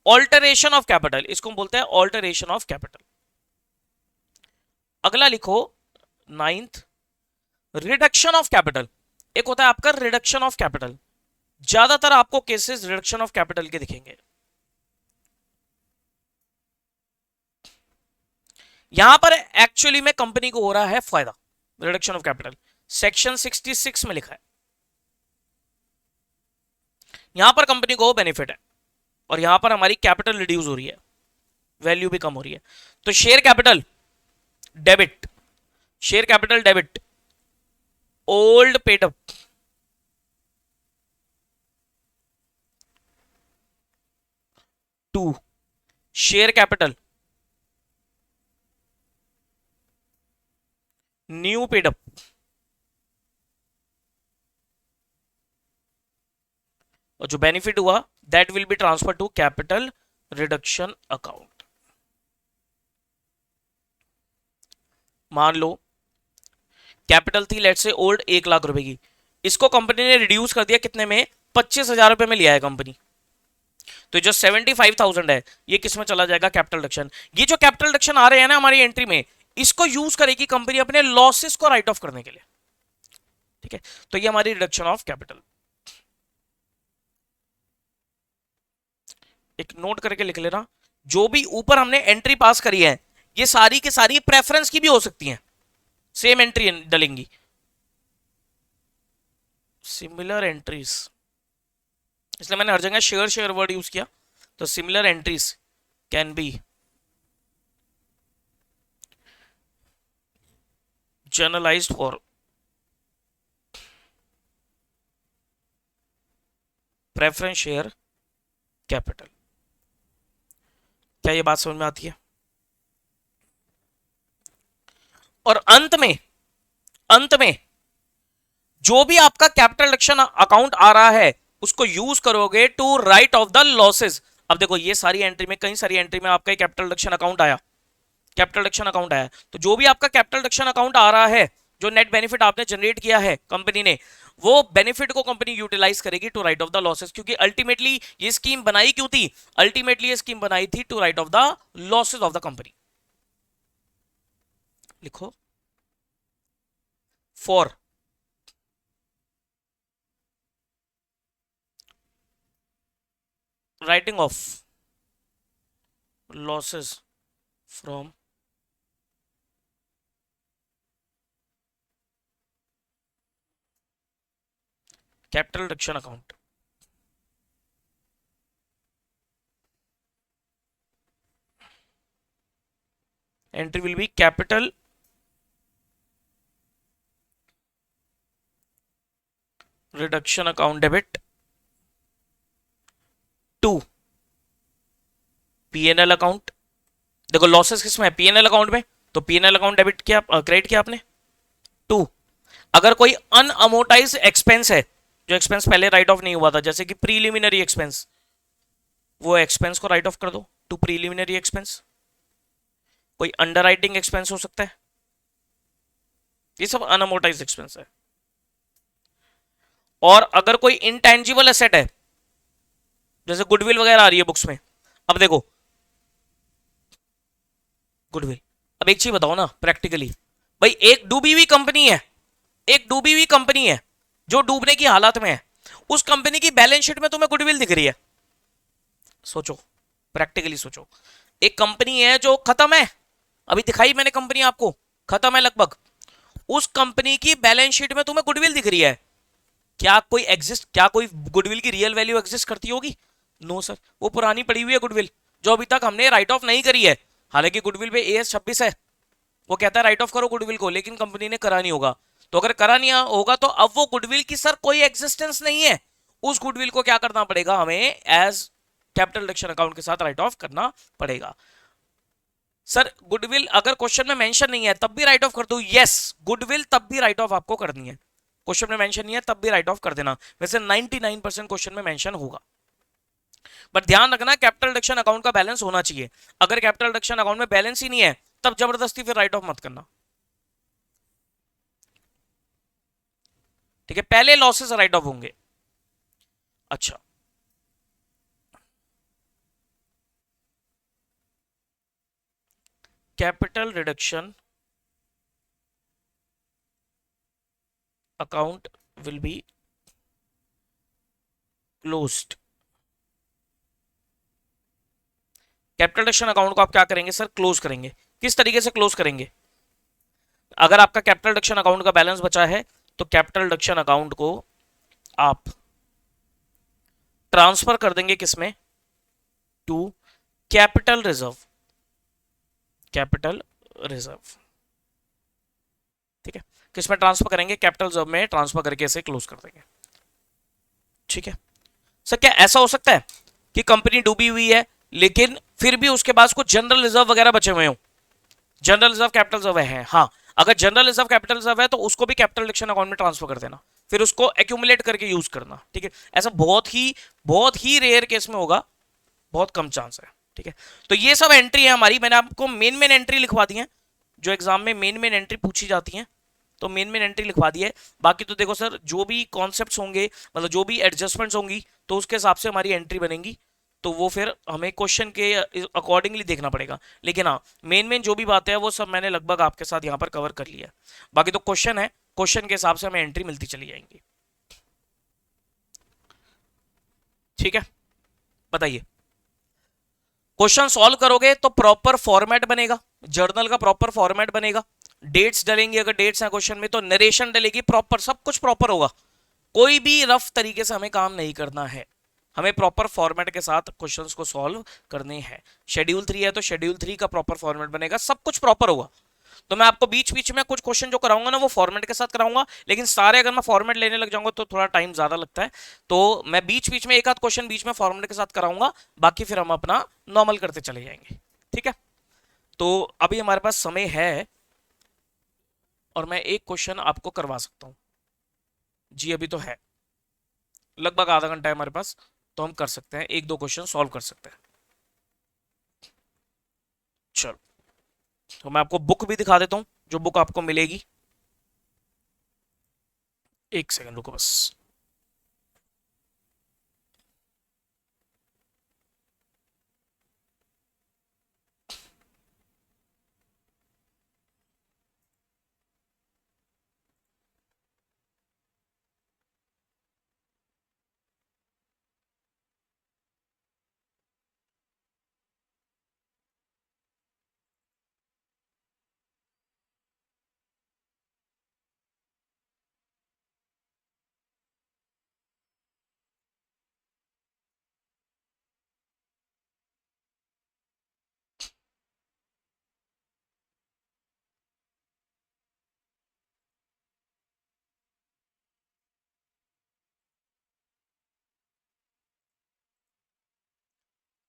ऑल्टरेशन ऑफ कैपिटल, इसको बोलते हैं ऑल्टरेशन ऑफ कैपिटल। अगला लिखो नाइन्थ, रिडक्शन ऑफ कैपिटल। एक होता है आपका रिडक्शन ऑफ कैपिटल, ज्यादातर आपको केसेस रिडक्शन ऑफ कैपिटल के दिखेंगे। यहां पर एक्चुअली में कंपनी को हो रहा है फायदा, रिडक्शन ऑफ कैपिटल सेक्शन 66 में लिखा है, यहां पर कंपनी को बेनिफिट है और यहां पर हमारी कैपिटल रिड्यूस हो रही है, वैल्यू भी कम हो रही है। तो share capital debit, share capital debit old paid up to share capital new paid up, और जो बेनिफिट हुआ that will be transfer to capital reduction account. मान लो कैपिटल थी लेट से ओल्ड 1 लाख रुपए की, इसको कंपनी ने रिड्यूस कर दिया कितने में, 25,000 रुपए में लिया है कंपनी, तो जो 75,000 है ये किस में चला जाएगा, कैपिटल रिडक्शन। ये जो कैपिटल रिडक्शन आ रहे हैं ना हमारी एंट्री में, इसको यूज करेगी कंपनी अपने लॉसेस को राइट ऑफ करने के लिए। ठीक है, तो ये हमारी रिडक्शन ऑफ कैपिटल, एक नोट करके लिख लेना, जो भी ऊपर हमने एंट्री पास करी है ये सारी की सारी प्रेफरेंस की भी हो सकती हैं, सेम एंट्री डलेंगी, सिमिलर एंट्रीज, इसलिए मैंने हर जगह शेयर शेयर वर्ड यूज किया। तो similar entries can be generalised for preference share capital. क्या ये बात समझ में आती है? और अंत में जो भी आपका कैपिटल रिडक्शन अकाउंट आ रहा है उसको यूज करोगे to write off the losses अब देखो ये सारी एंट्री में, कई सारी एंट्री में आपका कैपिटल रिडक्शन अकाउंट आया, कैपिटल रिडक्शन अकाउंट आया, तो जो भी आपका कैपिटल रिडक्शन अकाउंट आ रहा है, जो नेट बेनिफिट आपने जनरेट किया है कंपनी ने, वो बेनिफिट को कंपनी यूटिलाइज करेगी to write off the losses, क्योंकि अल्टीमेटली ये स्कीम बनाई क्यों थी? अल्टीमेटली ये स्कीम बनाई थी to write off the losses of the company. लिखो for writing off losses from capital reduction account. Entry will be capital reduction account debit to PNL account. देखो लॉसेस किसमें है? पीएनएल अकाउंट में, तो PNL account debit किया, credit किया आपने to. अगर कोई अनअमोटाइज एक्सपेंस है, जो एक्सपेंस पहले राइट ऑफ नहीं हुआ था, जैसे कि प्रीलिमिनरी एक्सपेंस, वो एक्सपेंस को राइट ऑफ कर दो टू प्रीलिमिनरी एक्सपेंस। कोई अंडर राइटिंग एक्सपेंस हो सकता है, ये सब अनअमोटाइज एक्सपेंस है। और अगर कोई इंटेंजिबल एसेट है, जैसे गुडविल वगैरह आ रही है बुक्स में, अब देखो गुडविल, अब एक चीज बताओ ना प्रैक्टिकली, भाई एक डूबी हुई कंपनी है, एक डूबी हुई कंपनी है जो डूबने की हालत में है, उस कंपनी की बैलेंस शीट में तुम्हें गुडविल दिख रही है। सोचो, प्रैक्टिकली सोचो, एक कंपनी है जो खत्म है, अभी दिखाई मैंने कंपनी आपको, खत्म है लगभग, उस कंपनी की बैलेंस शीट में तुम्हें गुडविल दिख रही है, क्या कोई एग्जिस्ट, क्या कोई गुडविल की रियल वैल्यू एग्जिस्ट करती होगी? नो सर, वो पुरानी पड़ी हुई है गुडविल, जो अभी तक हमने राइट ऑफ नहीं करी है। हालांकि गुडविल पे AS 26 है, वो कहता है राइट ऑफ करो गुडविल को, लेकिन कंपनी ने करा नहीं होगा। तो अगर करा नहीं होगा तो अब वो गुडविल की सर कोई एग्जिस्टेंस नहीं है, उस गुडविल को क्या करना पड़ेगा? हमें एज कैपिटल रिडक्शन अकाउंट के साथ राइट ऑफ करना पड़ेगा। सर गुडविल अगर क्वेश्चन में मेंशन नहीं है तब भी राइट ऑफ कर दो? यस, गुडविल तब भी राइट ऑफ आपको करनी है, क्वेश्चन में मेंशन नहीं है तब भी राइट ऑफ कर देना। वैसे 99% क्वेश्चन में मेंशन होगा, बट ध्यान रखना कैपिटल रिडक्शन अकाउंट का बैलेंस होना चाहिए। अगर कैपिटल रिडक्शन अकाउंट में बैलेंस ही नहीं है तब जबरदस्ती फिर राइट ऑफ मत करना, ठीक है? पहले लॉसेस राइट ऑफ होंगे। अच्छा, capital reduction account will be closed. Capital reduction account को आप क्या करेंगे सर? क्लोज करेंगे। किस तरीके से क्लोज करेंगे? अगर आपका कैपिटल रिडक्शन अकाउंट का बैलेंस बचा है तो कैपिटल रिडक्शन अकाउंट को आप ट्रांसफर कर देंगे किसमें? To capital reserve, capital reserve, ठीक है? किसमें ट्रांसफर करेंगे? कैपिटल रिजर्व में ट्रांसफर करके इसे क्लोज कर देंगे, ठीक है? सर क्या ऐसा हो सकता है कि कंपनी डूबी हुई है लेकिन फिर भी उसके पास कुछ जनरल रिजर्व वगैरह बचे हुए हो? जनरल रिजर्व कैपिटल रिजर्व है, हाँ, अगर जनरल रिजर्व कैपिटल रिजर्व है तो उसको भी कैपिटल रिडक्शन अकाउंट में ट्रांसफर कर देना, फिर उसको एक्यूमुलेट करके यूज करना, ठीक है? ऐसा बहुत ही रेयर केस में होगा, बहुत कम चांस है, ठीक है? तो ये सब एंट्री है हमारी, मैंने आपको मेन एंट्री लिखवा दी है, जो एग्जाम में मेन एंट्री पूछी जाती है, तो मेन एंट्री लिखवा दी है। बाकी तो देखो सर, जो भी कॉन्सेप्ट्स होंगे, मतलब जो भी एडजस्टमेंट्स होंगी, तो उसके हिसाब से हमारी एंट्री बनेगी, तो वो फिर हमें क्वेश्चन के अकॉर्डिंगली देखना पड़ेगा। लेकिन हाँ, मेन जो भी बातें हैं वो सब मैंने लगभग आपके साथ यहाँ पर कवर कर लिया है। बाकी तो क्वेश्चन है, क्वेश्चन के हिसाब से हमें एंट्री मिलती चली जाएंगी, ठीक है? बताइए, क्वेश्चन सॉल्व करोगे तो प्रॉपर फॉर्मेट बनेगा, जर्नल का प्रॉपर फॉर्मेट बनेगा, डेट्स डलेंगी, अगर डेट्स हैं क्वेश्चन में तो नरेशन डलेगी, प्रॉपर सब कुछ प्रॉपर होगा, कोई भी रफ तरीके से हमें काम नहीं करना है, हमें प्रॉपर फॉर्मेट के साथ क्वेश्चंस को सॉल्व करने हैं। शेड्यूल 3 है तो शेड्यूल 3 का प्रॉपर फॉर्मेट बनेगा, सब कुछ प्रॉपर होगा। तो मैं आपको बीच बीच में कुछ क्वेश्चन जो कराऊंगा ना वो फॉर्मेट के साथ कराऊंगा, लेकिन सारे अगर मैं फॉर्मेट लेने लग जाऊंगा तो थोड़ा टाइम ज्यादा लगता है, तो मैं बीच बीच में एक आध क्वेश्चन बीच में फॉर्मेट के साथ कराऊंगा, बाकी फिर हम अपना नॉर्मल करते चले जाएंगे, ठीक है? तो अभी हमारे पास समय है और मैं एक क्वेश्चन आपको करवा सकता हूं जी, अभी तो है, लगभग आधा घंटा है हमारे पास, तो हम कर सकते हैं, एक दो क्वेश्चन सॉल्व कर सकते हैं। चलो, तो मैं आपको बुक भी दिखा देता हूं, जो बुक आपको मिलेगी। एक सेकंड रुको बस।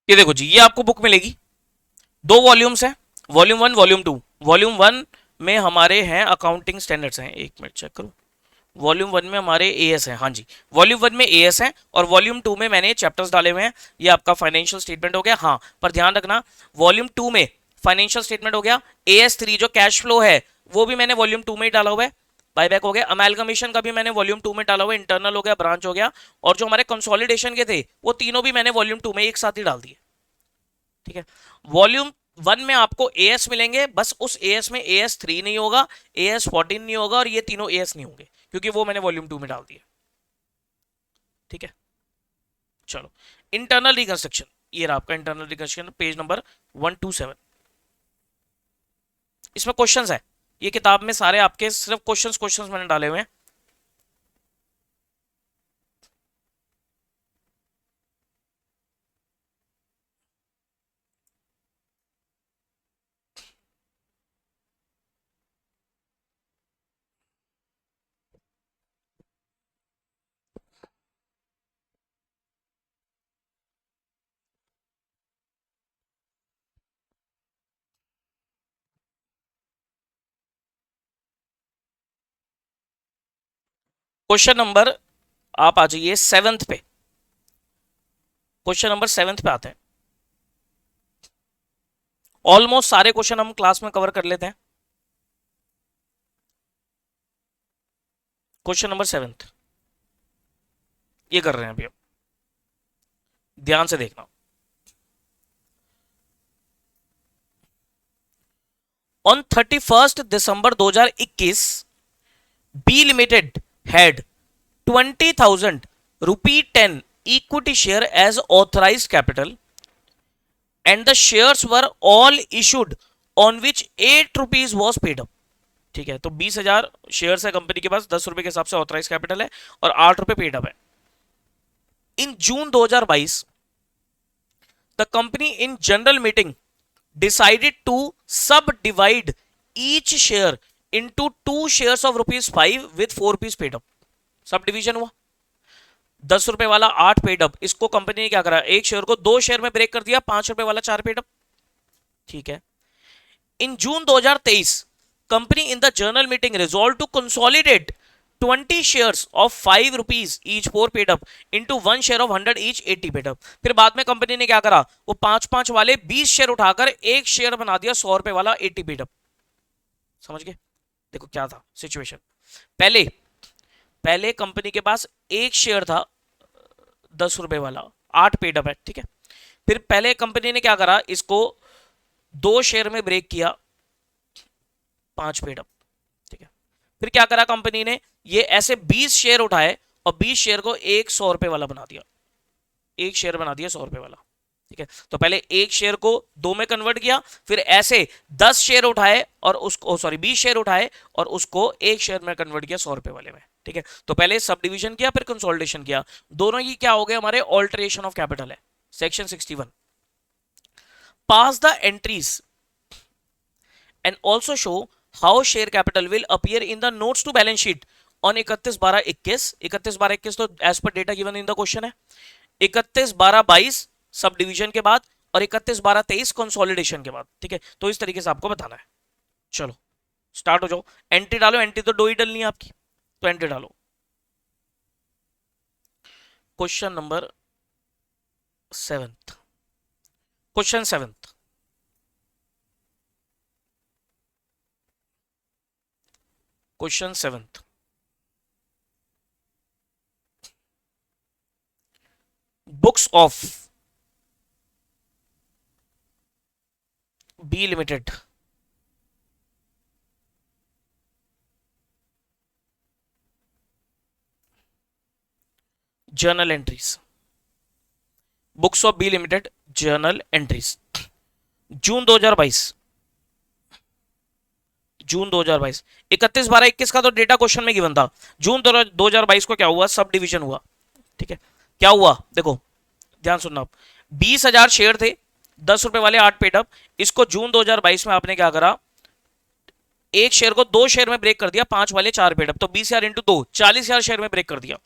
ये देखो जी, ये आपको बुक मिलेगी, दो वॉल्यूम्स हैं, volume one volume two. Volume one में हमारे हैं अकाउंटिंग स्टैंडर्ड्स हैं, एक मिनट चेक करूं। वॉल्यूम वन में हमारे एएस हैं, हाँ जी, वॉल्यूम वन में एएस हैं, और वॉल्यूम टू में मैंने चैप्टर्स डाले हुए हैं। ये आपका फाइनेंशियल स्टेटमेंट हो गया, हाँ, पर ध्यान रखना वॉल्यूम टू में फाइनेंशियल स्टेटमेंट हो गया, एएस थ्री जो कैश फ्लो है वो भी मैंने वॉल्यूम टू में ही डाला हुआ है, बायबैक हो गया, अमेलगमेशन का भी मैंने वॉल्यूम टू में डाला हुआ है, इंटरनल हो गया, ब्रांच हो गया, और जो हमारे कंसोलिडेशन के थे वो तीनों भी मैंने वॉल्यूम टू में एक साथ ही डाल दिए। ठीक है, वॉल्यूम वन में आपको एएस मिलेंगे, बस उस एएस में एएस थ्री नहीं होगा, एएस 14 नहीं होगा, और ये तीनों एएस नहीं होंगे, क्योंकि वो मैंने वॉल्यूम टू में डाल दिया। ठीक है, चलो, इंटरनल रिकंस्ट्रक्शन, ये रहा आपका इंटरनल रिकंस्ट्रक्शन, पेज नंबर 127। इसमें क्वेश्चंस है, ये किताब में सारे आपके सिर्फ क्वेश्चंस क्वेश्चंस मैंने डाले हुए हैं। क्वेश्चन नंबर, आप आ जाइए सेवंथ पे, क्वेश्चन नंबर सेवंथ पे आते हैं। ऑलमोस्ट सारे क्वेश्चन हम क्लास में कवर कर लेते हैं। क्वेश्चन नंबर सेवंथ, ये कर रहे हैं अभी हम, ध्यान से देखना। On 31 December 2021, B limited had 20,000 rupee 10 equity share as authorized capital, and the shares were all issued on which 8 rupees was paid up। ठीक है, तो 20,000 शेयर है कंपनी के पास, 10 रुपए के हिसाब से ऑथराइज कैपिटल है, और 8 रुपए पेड अप है। In June 2022, the company in general meeting decided to subdivide each share into 2 shares of ₹5 with 4 rupees paid up. Subdivision हुआ, 10 रुपए वाला 8 पेड अप, इसको कंपनी ने क्या करा, एक शेयर को 2 शेयर में ब्रेक कर दिया, 5 रुपए वाला 4 पेड अप। ठीक है, in June 2023, company in the general meeting resolve to consolidate 20 shares of 5 rupees each 4 paid up into 1 share of 100 each 80 paid up. फिर बाद में कंपनी ने क्या करा, वो 5-5 वाले 20 शेयर उठाकर एक शेयर बना दिया 100 रुपए वाला 80 पेड अप। समझ गए, देखो क्या था सिचुएशन। पहले पहले कंपनी के पास एक शेयर था 10 रुपए वाला, 8 पेड अप है। ठीक है, फिर पहले कंपनी ने क्या करा, इसको 2 शेयर में ब्रेक किया, 5 पेड अप। ठीक है, फिर क्या करा कंपनी ने, ये ऐसे 20 शेयर उठाए और 20 शेयर को एक 100 रुपए वाला बना दिया, एक शेयर बना दिया 100 रुपए वाला। ठीक है, तो पहले एक शेयर को 2 में कन्वर्ट किया, फिर ऐसे 10 शेयर उठाए और उसको, सॉरी 20 शेयर उठाए और उसको एक शेयर में कन्वर्ट किया 100 रुपए वाले में। ठीक है, तो पहले सब डिवीजन किया, फिर कंसोलिडेशन किया, दोनों ही क्या हो गए हमारे, ऑल्टरेशन ऑफ कैपिटल है। Section 61, pass the entries and also show how share capital will appear in the notes to balance sheet on 31/12/21। 31/12/21 तो as per data given in the question है, 31/12/22 सब डिवीजन के बाद, और 31/12/23 consolidation के बाद। ठीक है, तो इस तरीके से आपको बताना है। चलो स्टार्ट हो जाओ, एंट्री डालो, एंट्री तो 2 ही डलनी है आपकी, तो एंट्री डालो। Question number seventh, question seventh, question seventh, books of B limited journal entries, books of B limited journal entries, June 2022, June 2022, 31/12/21 का तो डेटा क्वेश्चन में गिवन था। जून 2022 को क्या हुआ, सब डिवीजन हुआ। ठीक है, क्या हुआ देखो, ध्यान सुनना आप। 20,000 शेयर थे, 10 रुपए वाले 8 पेड अप। इसको जून 2022 में आपने क्या करा, एक शेयर को 2 शेयर में ब्रेक कर दिया, 5 वाले 4 पेड अप, तो 20,000 इंटू 2, 40,000 शेयर में ब्रेक कर दिया।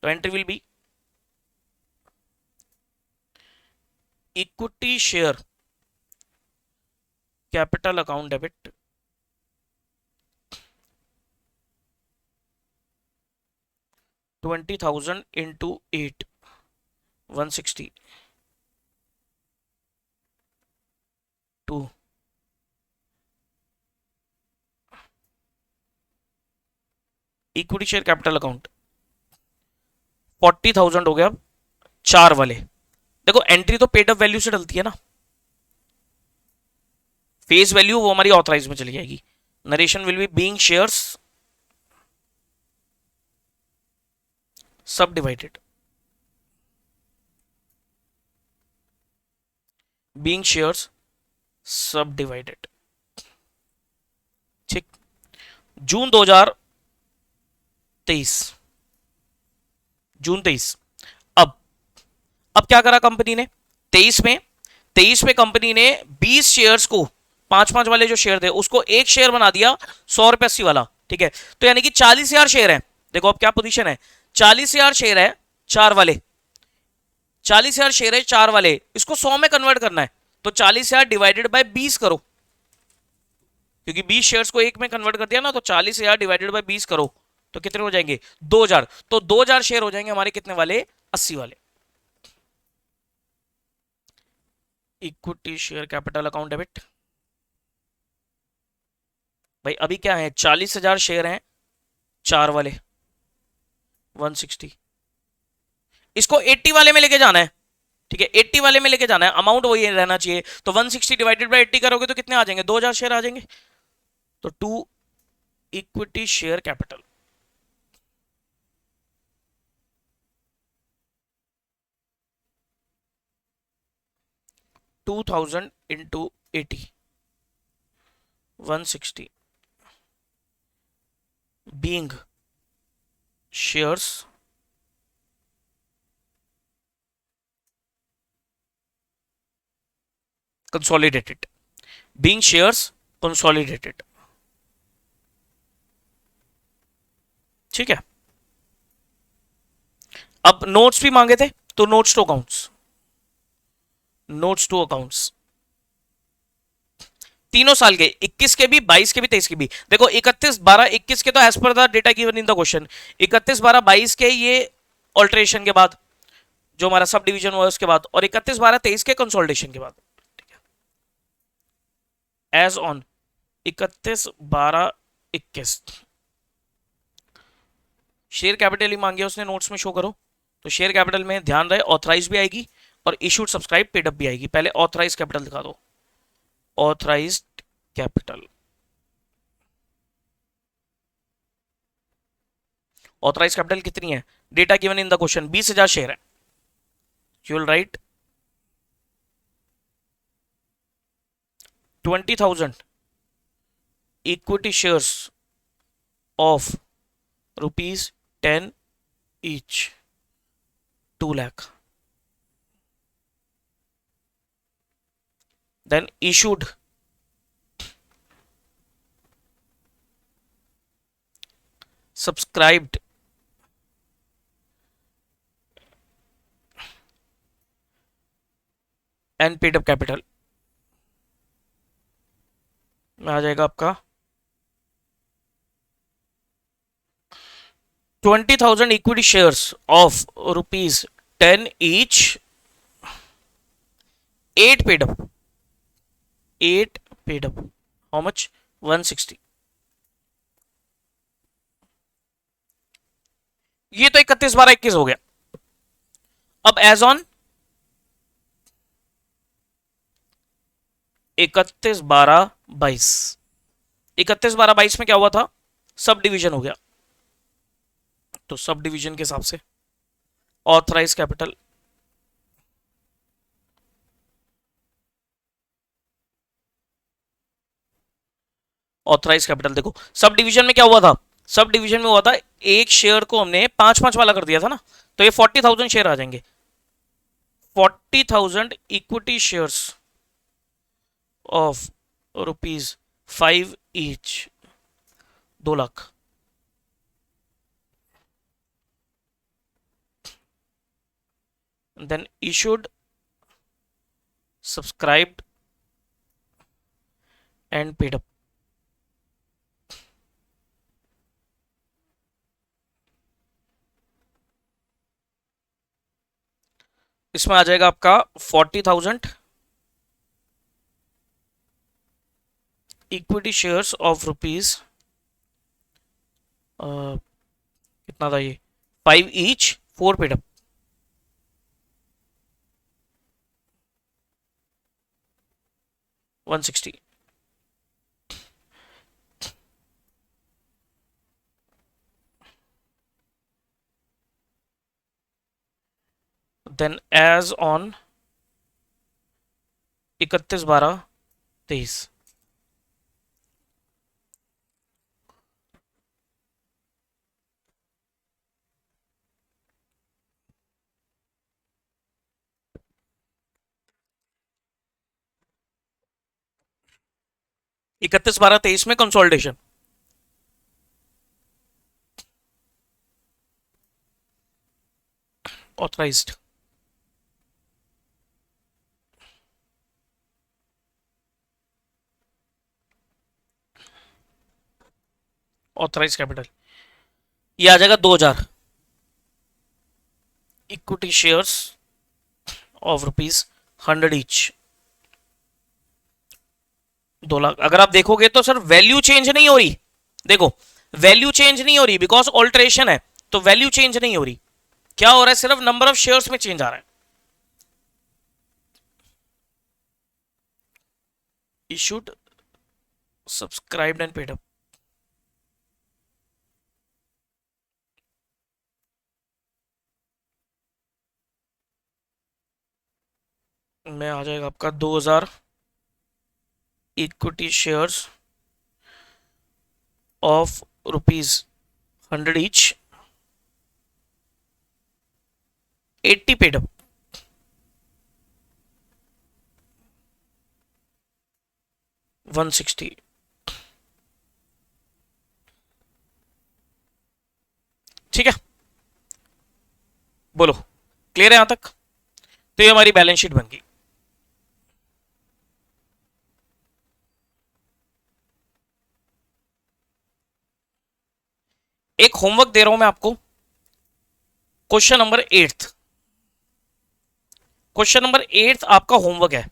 तो entry will be equity share capital account debit 20,000 into 8, 160 to equity share capital account 40,000 हो गया, 4 वाले। देखो एंट्री तो पेड अप वैल्यू से डलती है ना, फेस वैल्यू वो हमारी ऑथराइज में चली जाएगी। Narration will be being shares सब डिवाइडेड, बीइंग शेयर्स सब डिवाइडेड। ठीक, जून 2023, जून 23। अब क्या करा कंपनी ने, 23 में कंपनी ने 20 शेयर्स को, 5-5 वाले जो शेयर थे उसको एक शेयर बना दिया 100 रुपये 80 वाला। ठीक है, तो यानी कि 40,000 शेयर है। देखो अब क्या पोजीशन है, 40,000 शेयर है 4 वाले, 40,000 शेयर है 4 वाले, इसको 100 में कन्वर्ट करना है। तो 40,000 डिवाइडेड बाय 20 करो, क्योंकि 20 शेयर्स को एक में कन्वर्ट कर दिया ना, तो 40,000 डिवाइडेड बाय 20 करो तो कितने हो जाएंगे, 2,000। तो 2,000 शेयर हो जाएंगे हमारे कितने वाले, 80 वाले। Equity share capital account debit, भाई अभी क्या है, 40,000 शेयर हैं 4 वाले, 160, इसको 80 वाले में लेके जाना है। ठीक है, 80 वाले में लेके जाना है, अमाउंट वही रहना चाहिए। तो 160 डिवाइडेड बाय 80 करोगे तो कितने आ जाएंगे, 2,000 शेयर आ जाएंगे। तो 2 equity share capital, $2,000 into 80, 160 being shares consolidated, being shares consolidated. ठीक है, अब नोट्स भी मांगे थे, तो notes to accounts, notes to accounts तीनों साल के, 21 के भी, 22 के भी, 23 के भी। देखो 31/12/21 के तो as per the data given in the question, 31/12/22 के ये ऑल्टरेशन के बाद जो हमारा सब डिवीजन हुआ उसके बाद, और 31/12/23 के कंसोलिडेशन के बाद। एज ऑन 31/12/21 शेयर कैपिटल ही मांगे उसने, नोट्स में शो करो। तो शेयर कैपिटल में ध्यान रहे ऑथराइज भी आएगी और इशूड सब्सक्राइब पेड अप भी आएगी। पहले ऑथराइज कैपिटल दिखा दो, ऑथराइज कैपिटल, ऑथराइज कैपिटल कितनी है, data given in the question 20,000 share है। You will write 20,000 equity shares of ₹10 each, 2 lakh, then issued subscribed and paid up capital में आ जाएगा आपका 20,000 equity shares of ₹10 each, 8 paid up, 8 paid up, how much? 160. ये तो 31/12/21 हो गया. अब as on 31/12/22, 31/12/22 में क्या हुआ था? सब डिवीजन हो गया. तो सब डिवीजन के हिसाब से ऑथराइज कैपिटल, ऑथराइज कैपिटल देखो सब डिवीजन में क्या हुआ था? सब डिवीजन में हुआ था एक शेयर को हमने 5-5 वाला कर दिया था ना, तो ये 40,000 शेयर आ जाएंगे. 40,000 equity shares of ₹5 each, 2 lakh. Then issued, subscribed and paid up. इसमें आ जाएगा आपका 40,000 इक्विटी शेयर्स ऑफ रुपीज, कितना था ये? 5 each, 4 paid up. 160. Then as on 31/12/23, इकतीस बारह तेईस में कंसोलिडेशन, ऑथराइज्ड, ऑथराइज कैपिटल ये आ जाएगा 2,000 equity shares of ₹100 each, 2 lakh. अगर आप देखोगे तो सर वैल्यू चेंज नहीं हो रही. देखो वैल्यू चेंज नहीं हो रही बिकॉज ऑल्टरेशन है, तो वैल्यू चेंज नहीं हो रही. क्या हो रहा है? सिर्फ नंबर ऑफ शेयर्स में चेंज आ रहा है. Issued, subscribed and paid up. में आ जाएगा आपका 2,000 equity shares of ₹100 each, 80 paid up. 160. ठीक है, बोलो क्लियर है यहां तक? तो ये हमारी बैलेंस शीट बन गई. एक होमवर्क दे रहा हूं मैं आपको. क्वेश्चन नंबर 8, क्वेश्चन नंबर 8 आपका होमवर्क है.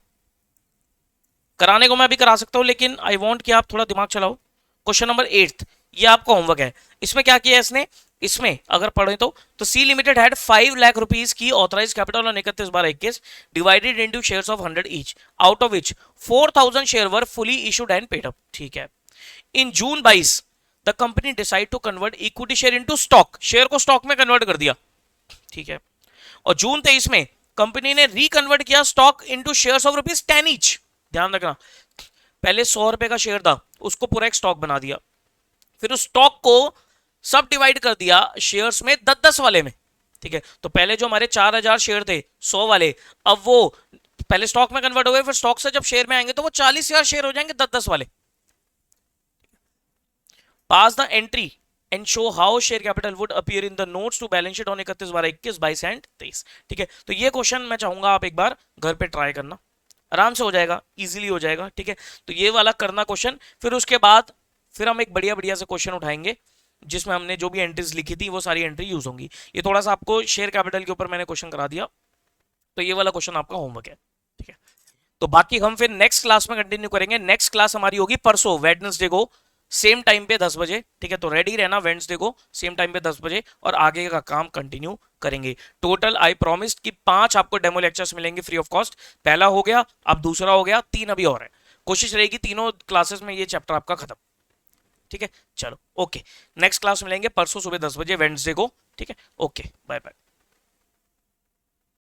कराने को मैं अभी करा सकता हूं, लेकिन आई वांट कि आप थोड़ा दिमाग चलाओ. क्वेश्चन नंबर 8 ये आपका होमवर्क है. इसमें क्या किया है इसने? इसमें अगर पढ़े तो C limited had 5 lakh rupees की authorise capital on 31/12/21 divided into shares of 100 each, out of which 4,000 share were fully issued and paid up. ठीक है. In June 22 the company decide to convert equity share into stock, share को stock में convert कर दिया. ठीक है. और जून 23 में कंपनी ने रिकन्वर्ट किया stock into shares of ₹10 each. ध्यान रखना, पहले 100 रुपए का शेयर था, उसको पूरा एक स्टॉक बना दिया. फिर उस स्टॉक को सब डिवाइड कर दिया शेयर्स में 10-10 वाले में. ठीक है. तो पहले जो हमारे 4,000 शेयर थे 100 वाले, अब वो पहले स्टॉक में कन्वर्ट हो गए, फिर स्टॉक से जब शेयर में आएंगे तो वो 40,000 शेयर हो जाएंगे 10-10 वाले. Pass the entry and show how share capital would appear in the notes to balance sheet on 31/12/21, 22 and 23. ठीक है. तो ये क्वेश्चन मैं चाहूंगा आप एक बार घर पे ट्राई करना, आराम से हो जाएगा, इजीली हो जाएगा. ठीक है. तो ये वाला करना क्वेश्चन. फिर उसके बाद फिर हम एक बढ़िया बढ़िया से क्वेश्चन उठाएंगे जिसमें हमने जो भी एंट्रीज लिखी थी वो सारी एंट्री यूज होंगी. ये थोड़ा सा आपको शेयर कैपिटल के ऊपर मैंने क्वेश्चन करा दिया, तो ये वाला क्वेश्चन आपका होमवर्क है. ठीक है. तो बाकी हम फिर नेक्स्ट क्लास में कंटिन्यू करेंगे। नेक्स्ट क्लास हमारी होगी परसों वेडनेसडे को सेम टाइम पे 10 बजे, ठीक है। तो रेडी रहना वेडनेसडे को सेम टाइम पे 10 बजे, और आगे का काम कंटिन्यू करेंगे। टोटल आई प्रॉमिस कि 5 आपको डेमो लेक्चर्स मिलेंगे फ्री ऑफ कॉस्ट। पहला हो गया, अब दूसरा हो गया, 3 अभी और है। कोशिश रहेगी तीनों क्लासेस में ये चैप्टर आपका खत्म, ठीक है। चलो ओके, नेक्स्ट क्लास मिलेंगे परसों सुबह 10 बजे वेडनेसडे को, ठीक है। Okay, bye bye.